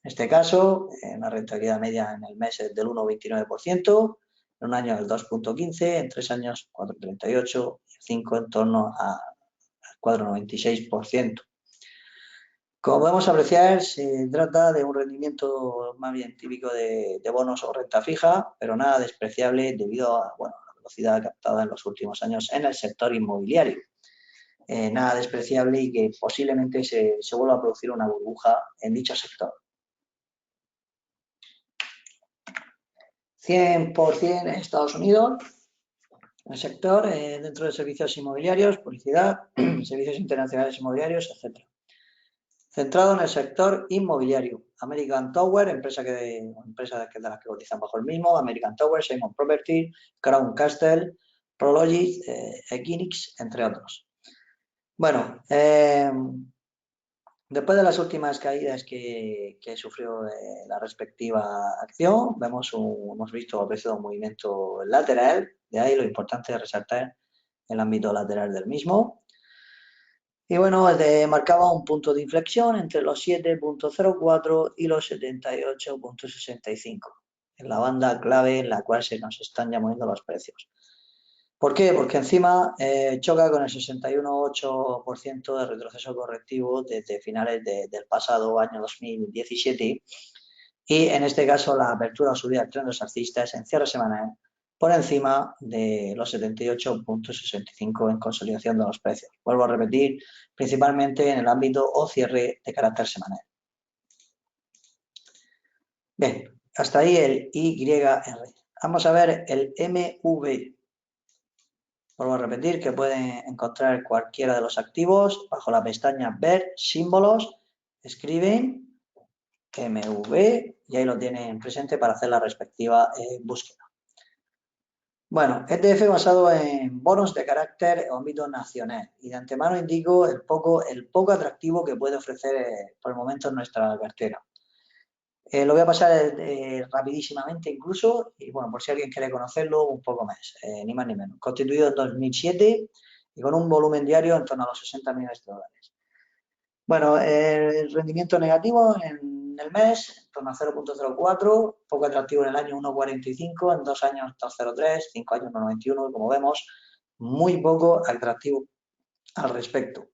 En este caso, una rentabilidad media en el mes del 1,29%, en un año del 2,15%, en 3 años 4,38%, y en 5 en torno al 4,96%. Como podemos apreciar, se trata de un rendimiento más bien típico de bonos o renta fija, pero nada despreciable debido a la velocidad captada en los últimos años en el sector inmobiliario. Nada despreciable y que posiblemente se vuelva a producir una burbuja en dicho sector. 100% en Estados Unidos, el sector dentro de servicios inmobiliarios, publicidad, servicios internacionales inmobiliarios, etc. centrado en el sector inmobiliario. American Tower, empresa de las que cotizan bajo el mismo, American Tower, Simon Property, Crown Castle, Prologis, Equinix, entre otros. Bueno, después de las últimas caídas que sufrió la respectiva acción, hemos visto apreciado un movimiento lateral, de ahí lo importante es resaltar el ámbito lateral del mismo. Y bueno, marcaba un punto de inflexión entre los 7.04 y los 78.65, en la banda clave en la cual se nos están ya moviendo los precios. ¿Por qué? Porque encima choca con el 61,8% de retroceso correctivo desde finales del pasado año 2017 y en este caso la apertura o subida del tren de los alcistas en cierre semanal por encima de los 78.65 en consolidación de los precios. Vuelvo a repetir, principalmente en el ámbito o cierre de carácter semanal. Bien, hasta ahí el YR. Vamos a ver el MV. Vuelvo a repetir que pueden encontrar cualquiera de los activos bajo la pestaña Ver símbolos, escriben MV y ahí lo tienen presente para hacer la respectiva búsqueda. Bueno, ETF basado en bonos de carácter o ámbito nacional y de antemano indico el poco atractivo que puede ofrecer por el momento en nuestra cartera. Lo voy a pasar rapidísimamente incluso y bueno, por si alguien quiere conocerlo un poco más, ni más ni menos. Constituido en 2007 y con un volumen diario en torno a los 60 millones de dólares. Bueno, el rendimiento negativo en el mes, en torno a 0.04, poco atractivo en el año 1.45, en 2 años 2.03, 5 años 1.91, como vemos, muy poco atractivo al respecto.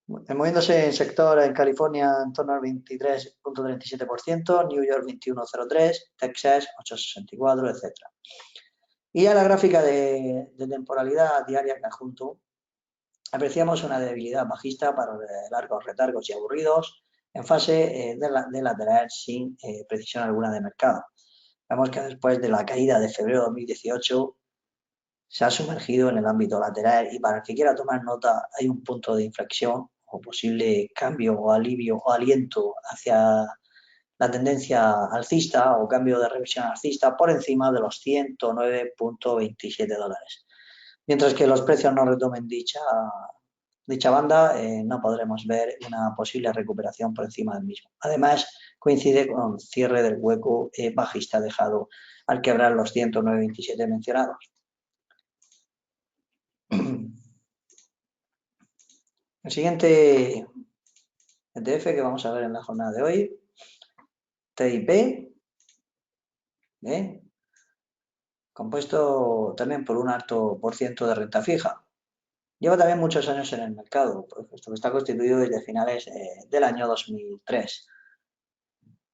Moviéndose en sector en California en torno al 23.37%, New York 21.03%, Texas 8.64%, etc. Y a la gráfica de temporalidad diaria que adjunto, apreciamos una debilidad bajista para largos retargos y aburridos en fase de lateral sin precisión alguna de mercado. Vemos que después de la caída de febrero de 2018 se ha sumergido en el ámbito lateral y para el que quiera tomar nota hay un punto de inflexión o posible cambio o alivio o aliento hacia la tendencia alcista o cambio de revisión alcista por encima de los 109.27 dólares. Mientras que los precios no retomen dicha banda, no podremos ver una posible recuperación por encima del mismo. Además, coincide con el cierre del hueco bajista dejado al quebrar los 109.27 mencionados. El siguiente ETF que vamos a ver en la jornada de hoy, TIP, compuesto también por un alto por ciento de renta fija. Lleva también muchos años en el mercado, puesto que está constituido desde finales del año 2003,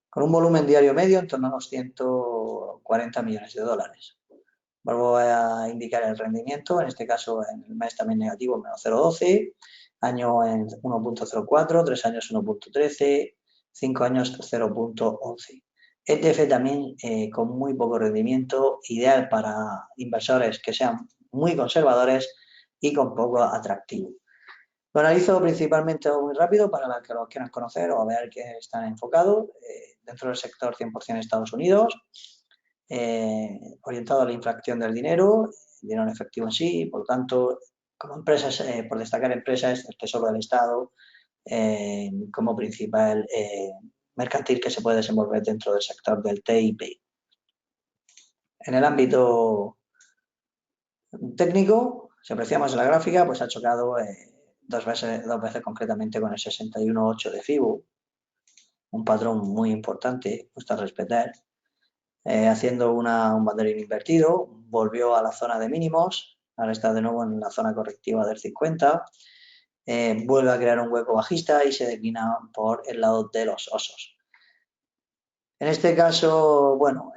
con un volumen diario medio en torno a los 140 millones de dólares. Vuelvo a indicar el rendimiento, en este caso en el mes también negativo, menos 0,12, año en 1.04, 3 años 1.13, 5 años 0.11. ETF también con muy poco rendimiento, ideal para inversores que sean muy conservadores y con poco atractivo. Lo analizo principalmente muy rápido para los que lo quieran conocer o a ver qué están enfocados dentro del sector 100% Estados Unidos, orientado a la infracción del dinero en efectivo en sí, por lo tanto, como empresas, por destacar empresas, el Tesoro del Estado como principal mercantil que se puede desenvolver dentro del sector del TIP. En el ámbito técnico, si apreciamos en la gráfica, pues ha chocado dos veces concretamente con el 61.8 de FIBO, un patrón muy importante, puesto a respetar, haciendo un banderín invertido, volvió a la zona de mínimos, ahora está de nuevo en la zona correctiva del 50, vuelve a crear un hueco bajista y se declina por el lado de los osos. En este caso, bueno,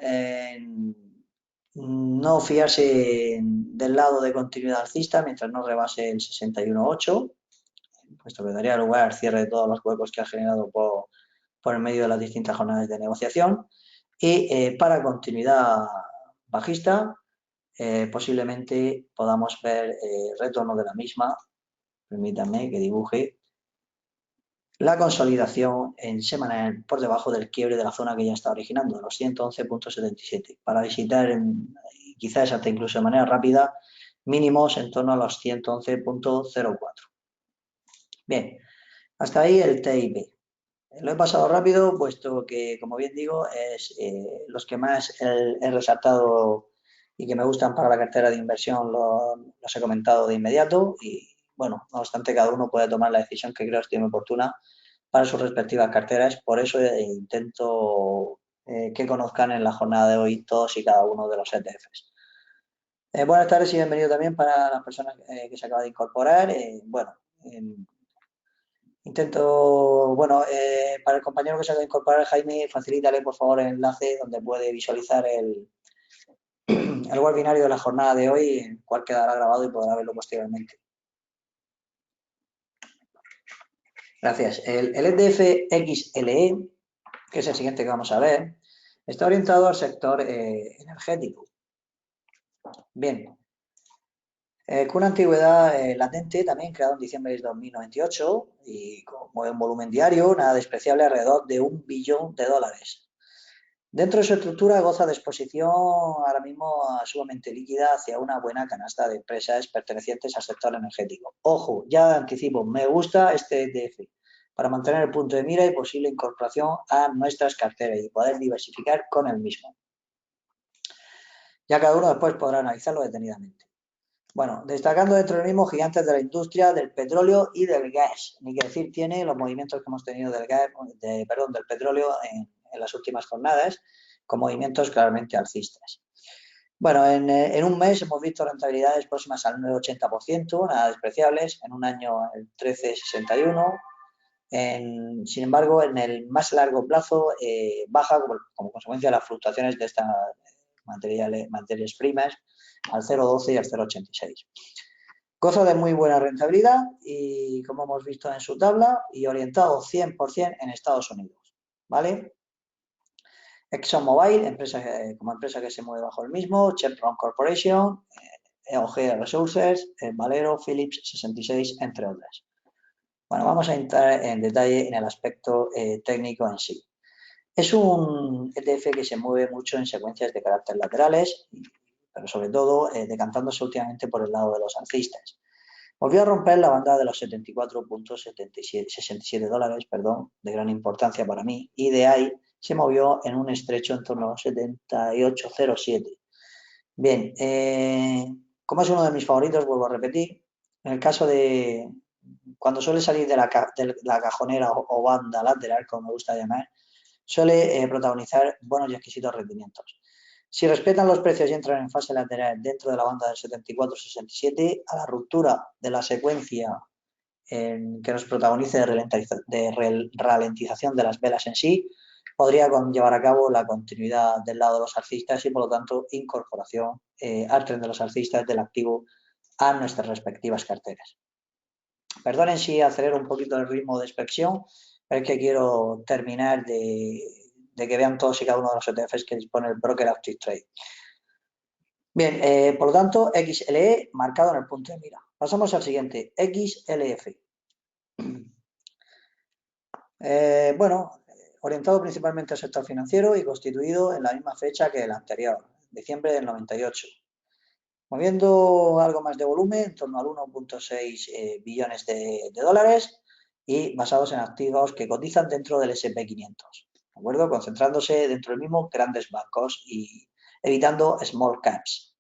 no fiarse del lado de continuidad alcista mientras no rebase el 61.8, puesto que daría lugar al cierre de todos los huecos que ha generado por el medio de las distintas jornadas de negociación. Y para continuidad bajista, posiblemente podamos ver retorno de la misma. Permítanme que dibuje la consolidación en semanal por debajo del quiebre de la zona que ya está originando, los 111.77, para visitar quizás hasta incluso de manera rápida mínimos en torno a los 111.04. Bien, hasta ahí el TIP. Lo he pasado rápido, puesto que, como bien digo, es los que más he resaltado y que me gustan para la cartera de inversión los he comentado de inmediato y, bueno, no obstante, cada uno puede tomar la decisión que creo estime oportuna para sus respectivas carteras. Por eso intento que conozcan en la jornada de hoy todos y cada uno de los ETFs. Buenas tardes y bienvenido también para las personas que se acaban de incorporar. Bueno, intento, bueno, para el compañero que se acaba de incorporar, Jaime, facilítale por favor el enlace donde puede visualizar el webinario de la jornada de hoy, el cual quedará grabado y podrá verlo posteriormente. Gracias. El ETF XLE, que es el siguiente que vamos a ver, está orientado al sector energético. Bien. Con una antigüedad latente, también creado en diciembre de 2098 y con un volumen diario, nada despreciable, alrededor de $1 billón. Dentro de su estructura goza de exposición ahora mismo sumamente líquida hacia una buena canasta de empresas pertenecientes al sector energético. Ojo, ya anticipo, me gusta este ETF para mantener el punto de mira y posible incorporación a nuestras carteras y poder diversificar con el mismo. Ya cada uno después podrá analizarlo detenidamente. Bueno, destacando dentro del mismo gigantes de la industria, del petróleo y del gas. Ni que decir tiene los movimientos que hemos tenido del gas, del petróleo en las últimas jornadas, con movimientos claramente alcistas. Bueno, en un mes hemos visto rentabilidades próximas al 9,80%, nada despreciables, en un año el 13,61%. Sin embargo, en el más largo plazo baja como consecuencia de las fluctuaciones de estas materias primas al 0,12 y al 0,86. Goza de muy buena rentabilidad y, como hemos visto en su tabla, y orientado 100% en Estados Unidos, ¿vale? ExxonMobil, como empresa que se mueve bajo el mismo, Chevron Corporation, EOG Resources, Valero, Phillips 66, entre otras. Bueno, vamos a entrar en detalle en el aspecto técnico en sí. Es un ETF que se mueve mucho en secuencias de carácter laterales, pero sobre todo decantándose últimamente por el lado de los alcistas. Volvió a romper la banda de los 74.67 dólares, de gran importancia para mí, y de ahí se movió en un estrecho en torno a los 78,07. Bien, como es uno de mis favoritos, vuelvo a repetir, en el caso de cuando suele salir de la cajonera o banda lateral, como me gusta llamar, suele protagonizar buenos y exquisitos rendimientos. Si respetan los precios y entran en fase lateral dentro de la banda del 74-67, a la ruptura de la secuencia que nos protagonice de ralentización de las velas en sí, podría llevar a cabo la continuidad del lado de los alcistas y, por lo tanto, incorporación al tren de los alcistas del activo a nuestras respectivas carteras. Perdonen si acelero un poquito el ritmo de expresión, pero es que quiero terminar de que vean todos y cada uno de los ETFs que dispone el broker Active Trade. Bien, por lo tanto, XLE marcado en el punto de mira. Pasamos al siguiente, XLF. Bueno, orientado principalmente al sector financiero y constituido en la misma fecha que el anterior, diciembre del 98. Moviendo algo más de volumen, en torno al 1,6 billones de dólares y basados en activos que cotizan dentro del S&P 500, ¿de acuerdo? Concentrándose dentro del mismo grandes bancos y evitando small caps.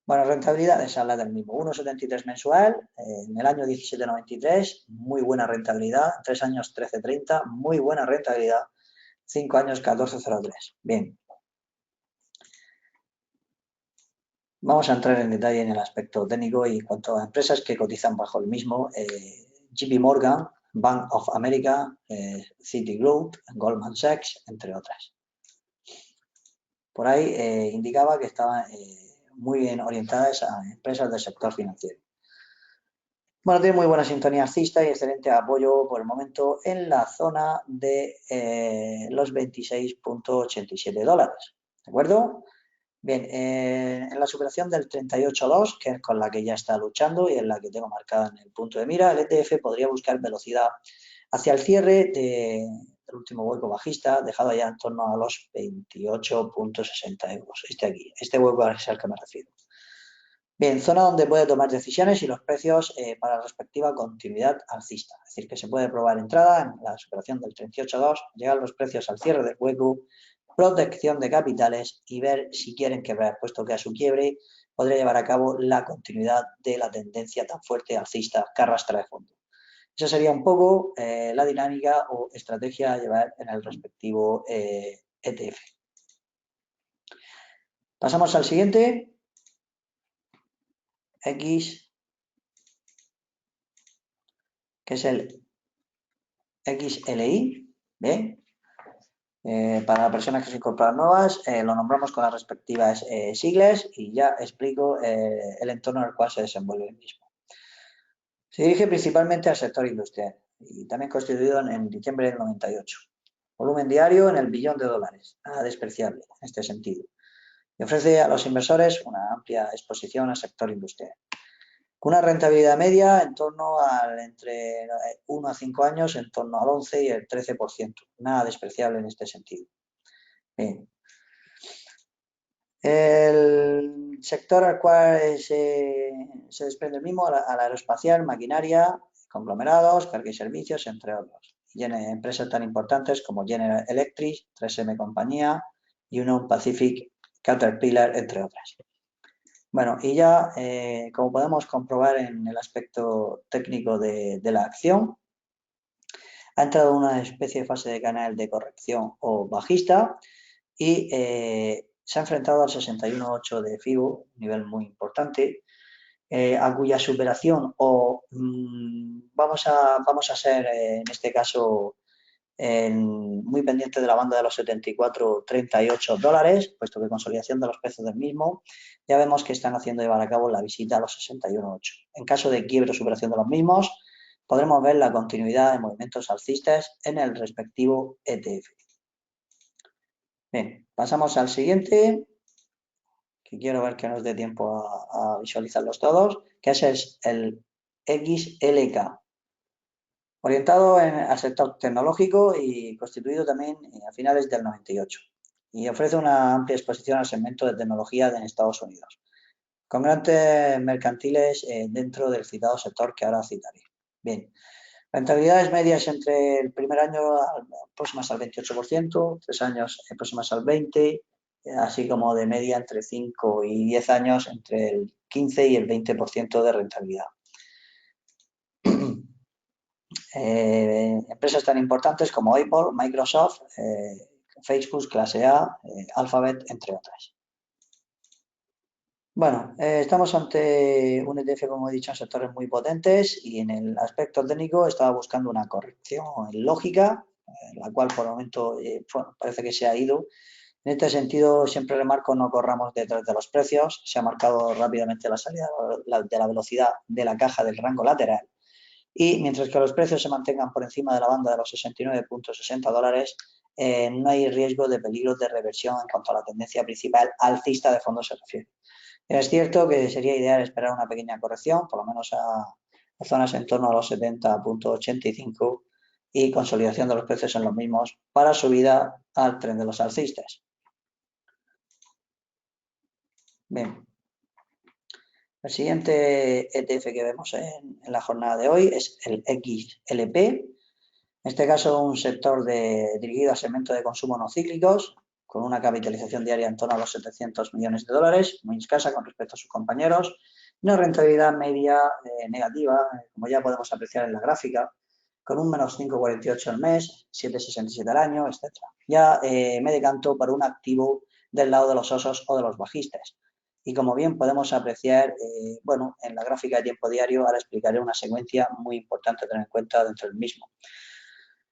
Bueno, rentabilidades habla del mismo, 1,73 mensual, en el año 17,93, muy buena rentabilidad, 3 años 13,30, muy buena rentabilidad, 5 años 14,03. Bien. Vamos a entrar en detalle en el aspecto técnico y en cuanto a empresas que cotizan bajo el mismo, JP Morgan, Bank of America, Citigroup, Goldman Sachs, entre otras. Por ahí indicaba que estaban muy bien orientadas a empresas del sector financiero. Bueno, tiene muy buena sintonía alcista y excelente apoyo por el momento en la zona de los 26,87 dólares. ¿De acuerdo? Bien, en la superación del 38,2, que es con la que ya está luchando y en la que tengo marcada en el punto de mira, el ETF podría buscar velocidad hacia el cierre del último hueco bajista, dejado ya en torno a los 28,60 euros. Este hueco es al que me refiero. Bien, zona donde puede tomar decisiones y los precios para la respectiva continuidad alcista. Es decir, que se puede probar entrada en la superación del 38,2, llegar los precios al cierre del hueco, protección de capitales y ver si quieren quebrar, puesto que a su quiebre podría llevar a cabo la continuidad de la tendencia tan fuerte alcista que arrastra de fondo. Esa sería un poco la dinámica o estrategia a llevar en el respectivo ETF. Pasamos al siguiente. X, que es el XLI, ¿bien? Para las personas que se incorporan nuevas, lo nombramos con las respectivas siglas y ya explico el entorno en el cual se desenvuelve el mismo. Se dirige principalmente al sector industrial y también constituido en diciembre del 98. Volumen diario en el billón de dólares, nada despreciable en este sentido. Y ofrece a los inversores una amplia exposición al sector industrial. Con una rentabilidad media en torno al entre 1 a 5 años, en torno al 11 y el 13%. Nada despreciable en este sentido. Bien. El sector al cual se desprende el mismo, al aeroespacial, maquinaria, conglomerados, carga y servicios, entre otros. Y tiene empresas tan importantes como General Electric, 3M Compañía, Union Pacific, Caterpillar, entre otras. Bueno, y ya, como podemos comprobar en el aspecto técnico de la acción, ha entrado en una especie de fase de canal de corrección o bajista y se ha enfrentado al 61,8 de FIBO, un nivel muy importante, a cuya superación vamos a ser, en este caso, muy pendiente de la banda de los 74,38 dólares, puesto que consolidación de los precios del mismo, ya vemos que están haciendo llevar a cabo la visita a los 61,8. En caso de quiebre o superación de los mismos, podremos ver la continuidad de movimientos alcistas en el respectivo ETF. Bien, pasamos al siguiente, que quiero ver que nos dé tiempo a visualizarlos todos, que ese es el XLK. Orientado al sector tecnológico y constituido también a finales del 98. Y ofrece una amplia exposición al segmento de tecnología en Estados Unidos, con grandes mercantiles dentro del citado sector que ahora citaré. Bien, rentabilidades medias entre el primer año próximas al 28%, 3 años próximas al 20%, así como de media entre 5 y 10 años entre el 15 y el 20% de rentabilidad. Empresas tan importantes como Apple, Microsoft, Facebook, clase A, Alphabet, entre otras. Bueno, estamos ante un ETF, como he dicho, en sectores muy potentes y en el aspecto técnico estaba buscando una corrección lógica, la cual por el momento parece que se ha ido. En este sentido, siempre remarco, no corramos detrás de los precios. Se ha marcado rápidamente la salida de la velocidad de la caja del rango lateral. Y mientras que los precios se mantengan por encima de la banda de los 69,60 dólares, no hay riesgo de peligro de reversión en cuanto a la tendencia principal alcista de fondo se refiere. Es cierto que sería ideal esperar una pequeña corrección, por lo menos a zonas en torno a los 70,85 y consolidación de los precios en los mismos para subida al tren de los alcistas. Bien. El siguiente ETF que vemos en la jornada de hoy es el XLP. En este caso, un sector dirigido a segmentos de consumo no cíclicos, con una capitalización diaria en torno a los 700 millones de dólares, muy escasa con respecto a sus compañeros, una rentabilidad media negativa, como ya podemos apreciar en la gráfica, con un menos 5,48 al mes, 7,67 al año, etc. Ya me decanto para un activo del lado de los osos o de los bajistas. Y como bien podemos apreciar, bueno, en la gráfica de tiempo diario ahora explicaré una secuencia muy importante a tener en cuenta dentro del mismo.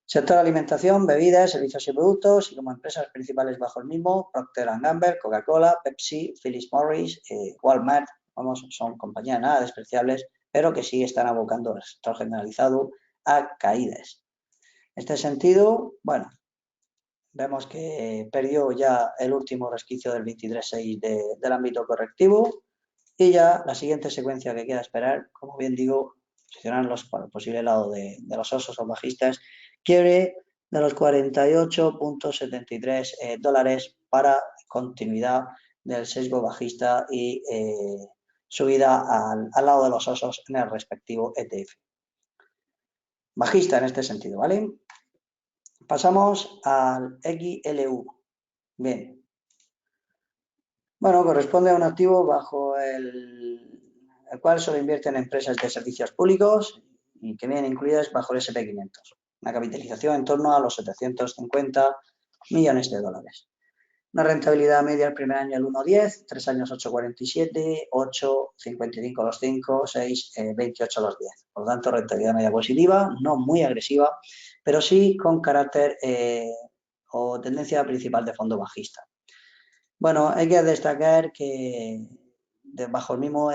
Sector alimentación, bebidas, servicios y productos, y como empresas principales bajo el mismo, Procter & Gamble, Coca-Cola, Pepsi, Philip Morris, Walmart, vamos, son compañías nada despreciables, pero que sí están abocando al sector generalizado a caídas. En este sentido, bueno, vemos que perdió ya el último resquicio del 23,6 del ámbito correctivo y ya la siguiente secuencia que queda esperar, como bien digo, posicionarlos por el posible lado de los osos o bajistas, quiebre de los 48.73 dólares para continuidad del sesgo bajista y subida al lado de los osos en el respectivo ETF. Bajista en este sentido, ¿vale? Pasamos al XLU. Bien. Bueno, corresponde a un activo bajo el cual solo invierten empresas de servicios públicos y que vienen incluidas bajo el SP500. Una capitalización en torno a los 750 millones de dólares. Una rentabilidad media el primer año el 1,10, 3 años 8,47, 8,55 los 5, 6, 28 los 10. Por lo tanto, rentabilidad media positiva, no muy agresiva, pero sí con carácter o tendencia principal de fondo bajista. Bueno, hay que destacar que bajo el mismo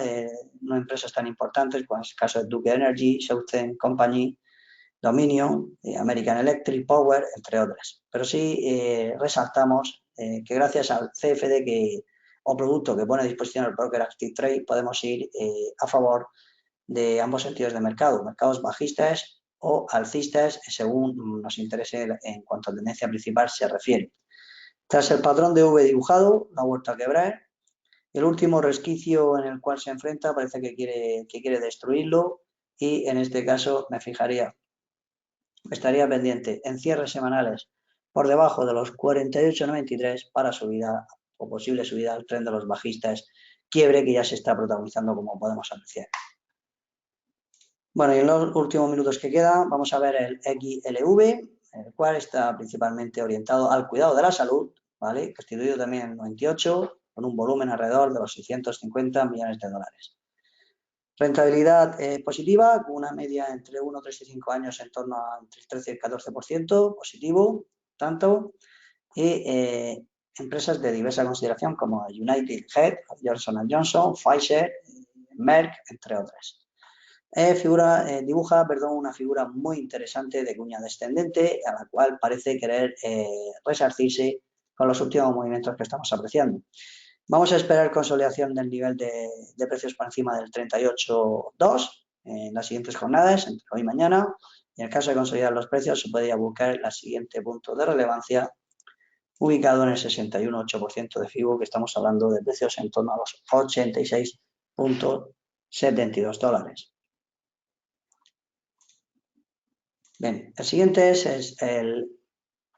no empresas tan importantes como es el caso de Duke Energy, Southern Company, Dominion, American Electric Power, entre otras. Pero sí resaltamos que gracias al CFD o producto que pone a disposición el broker Active Trade podemos ir a favor de ambos sentidos de mercado, mercados bajistas o alcistas según nos interese en cuanto a tendencia principal se refiere. Tras el patrón de V dibujado, la ha vuelto a quebrar. El último resquicio en el cual se enfrenta parece que quiere destruirlo y en este caso estaría pendiente en cierres semanales por debajo de los 48,93 para subida o posible subida al tren de los bajistas, quiebre que ya se está protagonizando como podemos apreciar. Bueno, y en los últimos minutos que quedan vamos a ver el XLV, el cual está principalmente orientado al cuidado de la salud, ¿vale? Constituido también en 98, con un volumen alrededor de los 650 millones de dólares. Rentabilidad positiva, con una media entre 1, 3 y 5 años en torno a entre el 13 y el 14%, positivo, tanto, y empresas de diversa consideración como United Health, Johnson & Johnson, Pfizer, Merck, entre otras. Dibuja una figura muy interesante de cuña descendente, a la cual parece querer resarcirse con los últimos movimientos que estamos apreciando. Vamos a esperar consolidación del nivel de precios por encima del 38,2 en las siguientes jornadas, entre hoy y mañana. Y en el caso de consolidar los precios, se podría buscar el siguiente punto de relevancia, ubicado en el 61,8% de FIBO, que estamos hablando de precios en torno a los 86,72 dólares. Bien, el siguiente es el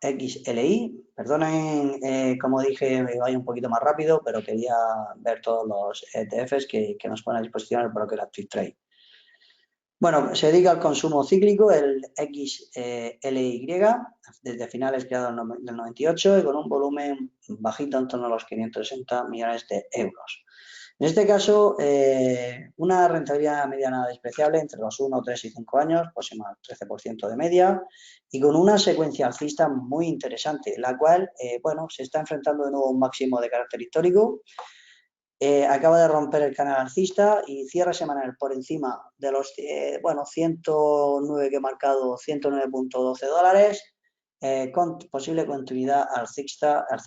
XLI. Perdonen, como dije, me vaya un poquito más rápido, pero quería ver todos los ETFs que nos pone a disposición el broker Active Trade. Bueno, se dedica al consumo cíclico, el XLY, desde finales creado del 98 y con un volumen bajito en torno a los 560 millones de euros. En este caso, una rentabilidad media nada despreciable entre los 1, 3 y 5 años, próxima al 13% de media, y con una secuencia alcista muy interesante, la cual, bueno, se está enfrentando de nuevo a un máximo de carácter histórico. Acaba de romper el canal alcista y cierre semanal por encima de los 109 que he marcado, 109,12 dólares, con posible continuidad alcista en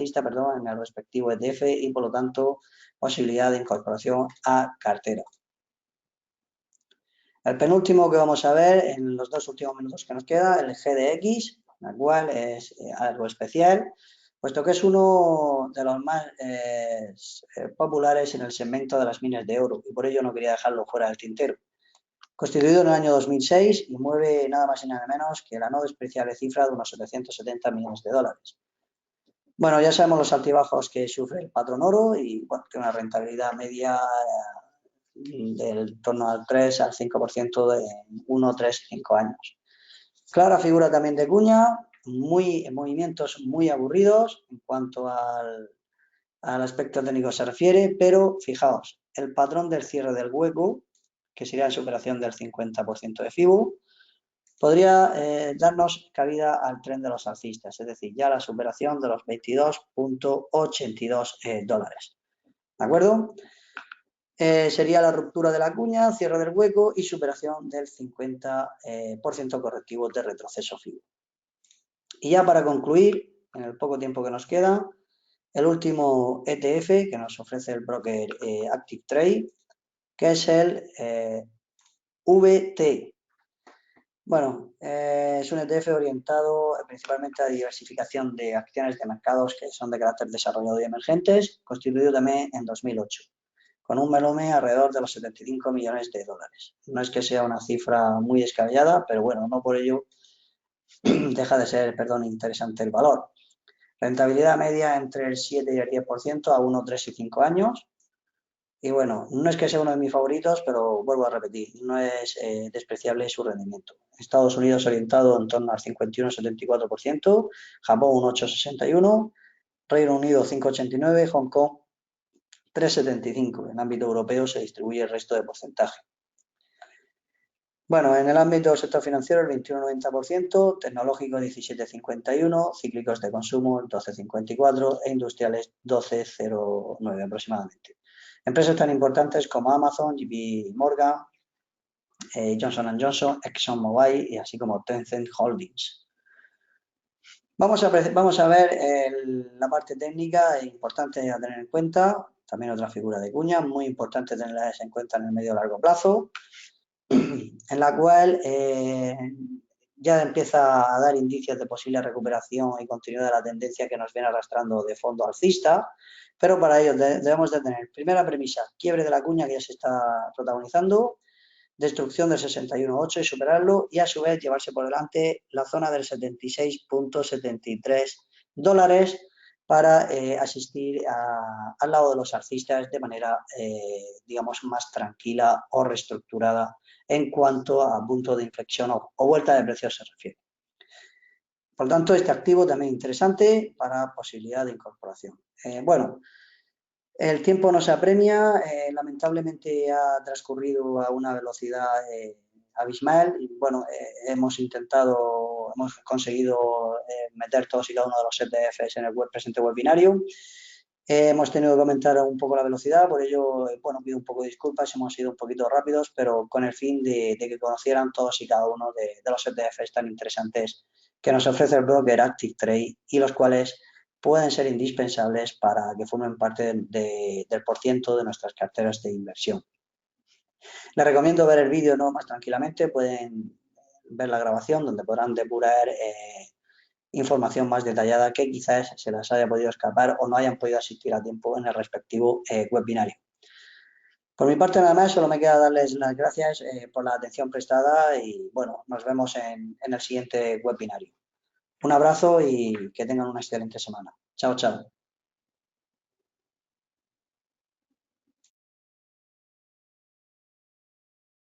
el respectivo ETF y por lo tanto posibilidad de incorporación a cartera. El penúltimo que vamos a ver en los 2 últimos minutos que nos queda, el GDX, la cual es algo especial, puesto que es uno de los más populares en el segmento de las minas de oro y por ello no quería dejarlo fuera del tintero. Constituido en el año 2006 y mueve nada más y nada menos que la no despreciable cifra de unos 770 millones de dólares. Bueno, ya sabemos los altibajos que sufre el patrón oro y bueno, tiene una rentabilidad media del torno al 3 al 5% de 1, 3, 5 años. Clara figura también de cuña, movimientos muy aburridos en cuanto al aspecto técnico se refiere, pero fijaos, el patrón del cierre del hueco, que sería la superación del 50% de FIBO, podría darnos cabida al tren de los alcistas, es decir, ya la superación de los 22,82 dólares. ¿De acuerdo? Sería la ruptura de la cuña, cierre del hueco y superación del 50% correctivo de retroceso FIBO. Y ya para concluir, en el poco tiempo que nos queda, el último ETF que nos ofrece el broker Active Trade, que es el VT. Bueno, es un ETF orientado principalmente a diversificación de acciones de mercados que son de carácter desarrollado y emergentes, constituido también en 2008, con un volumen alrededor de los 75 millones de dólares. No es que sea una cifra muy descabellada, pero bueno, no por ello deja de ser, interesante el valor. Rentabilidad media entre el 7 y el 10% a 1, 3 y 5 años. Y bueno, no es que sea uno de mis favoritos, pero vuelvo a repetir, no es despreciable su rendimiento. Estados Unidos orientado en torno al 51-74%, Japón un 8,61%, Reino Unido 5,89%, Hong Kong 3,75%. En ámbito europeo se distribuye el resto de porcentaje. Bueno, en el ámbito del sector financiero el 21,90%, tecnológico 17,51%, cíclicos de consumo 12,54% e industriales 12,09% aproximadamente. Empresas tan importantes como Amazon, JP Morgan, Johnson & Johnson, ExxonMobil y así como Tencent Holdings. Vamos a ver la parte técnica importante a tener en cuenta, también otra figura de cuña, muy importante tenerlas en cuenta en el medio y largo plazo, en la cual ya empieza a dar indicios de posible recuperación y continuidad de la tendencia que nos viene arrastrando de fondo alcista, pero para ello debemos de tener, primera premisa, quiebre de la cuña que ya se está protagonizando, destrucción del 61,8 y superarlo, y a su vez llevarse por delante la zona del 76,73 dólares para asistir al lado de los alcistas de manera, digamos, más tranquila o reestructurada en cuanto a punto de inflexión o vuelta de precios se refiere. Por lo tanto, este activo también interesante para posibilidad de incorporación. Bueno, el tiempo nos apremia, lamentablemente ha transcurrido a una velocidad abismal y bueno, hemos conseguido meter todos y cada uno de los ETFs en el presente webinario. Hemos tenido que aumentar un poco la velocidad, por ello, bueno, pido un poco de disculpas, hemos sido un poquito rápidos, pero con el fin de que conocieran todos y cada uno de los ETFs tan interesantes que nos ofrece el broker Active Trade y los cuales pueden ser indispensables para que formen parte del porciento de nuestras carteras de inversión. Les recomiendo ver el vídeo más tranquilamente, pueden ver la grabación donde podrán depurar información más detallada que quizás se les haya podido escapar o no hayan podido asistir a tiempo en el respectivo webinario. Por mi parte nada más, solo me queda darles las gracias por la atención prestada y bueno, nos vemos en el siguiente webinario. Un abrazo y que tengan una excelente semana. Chao, chao.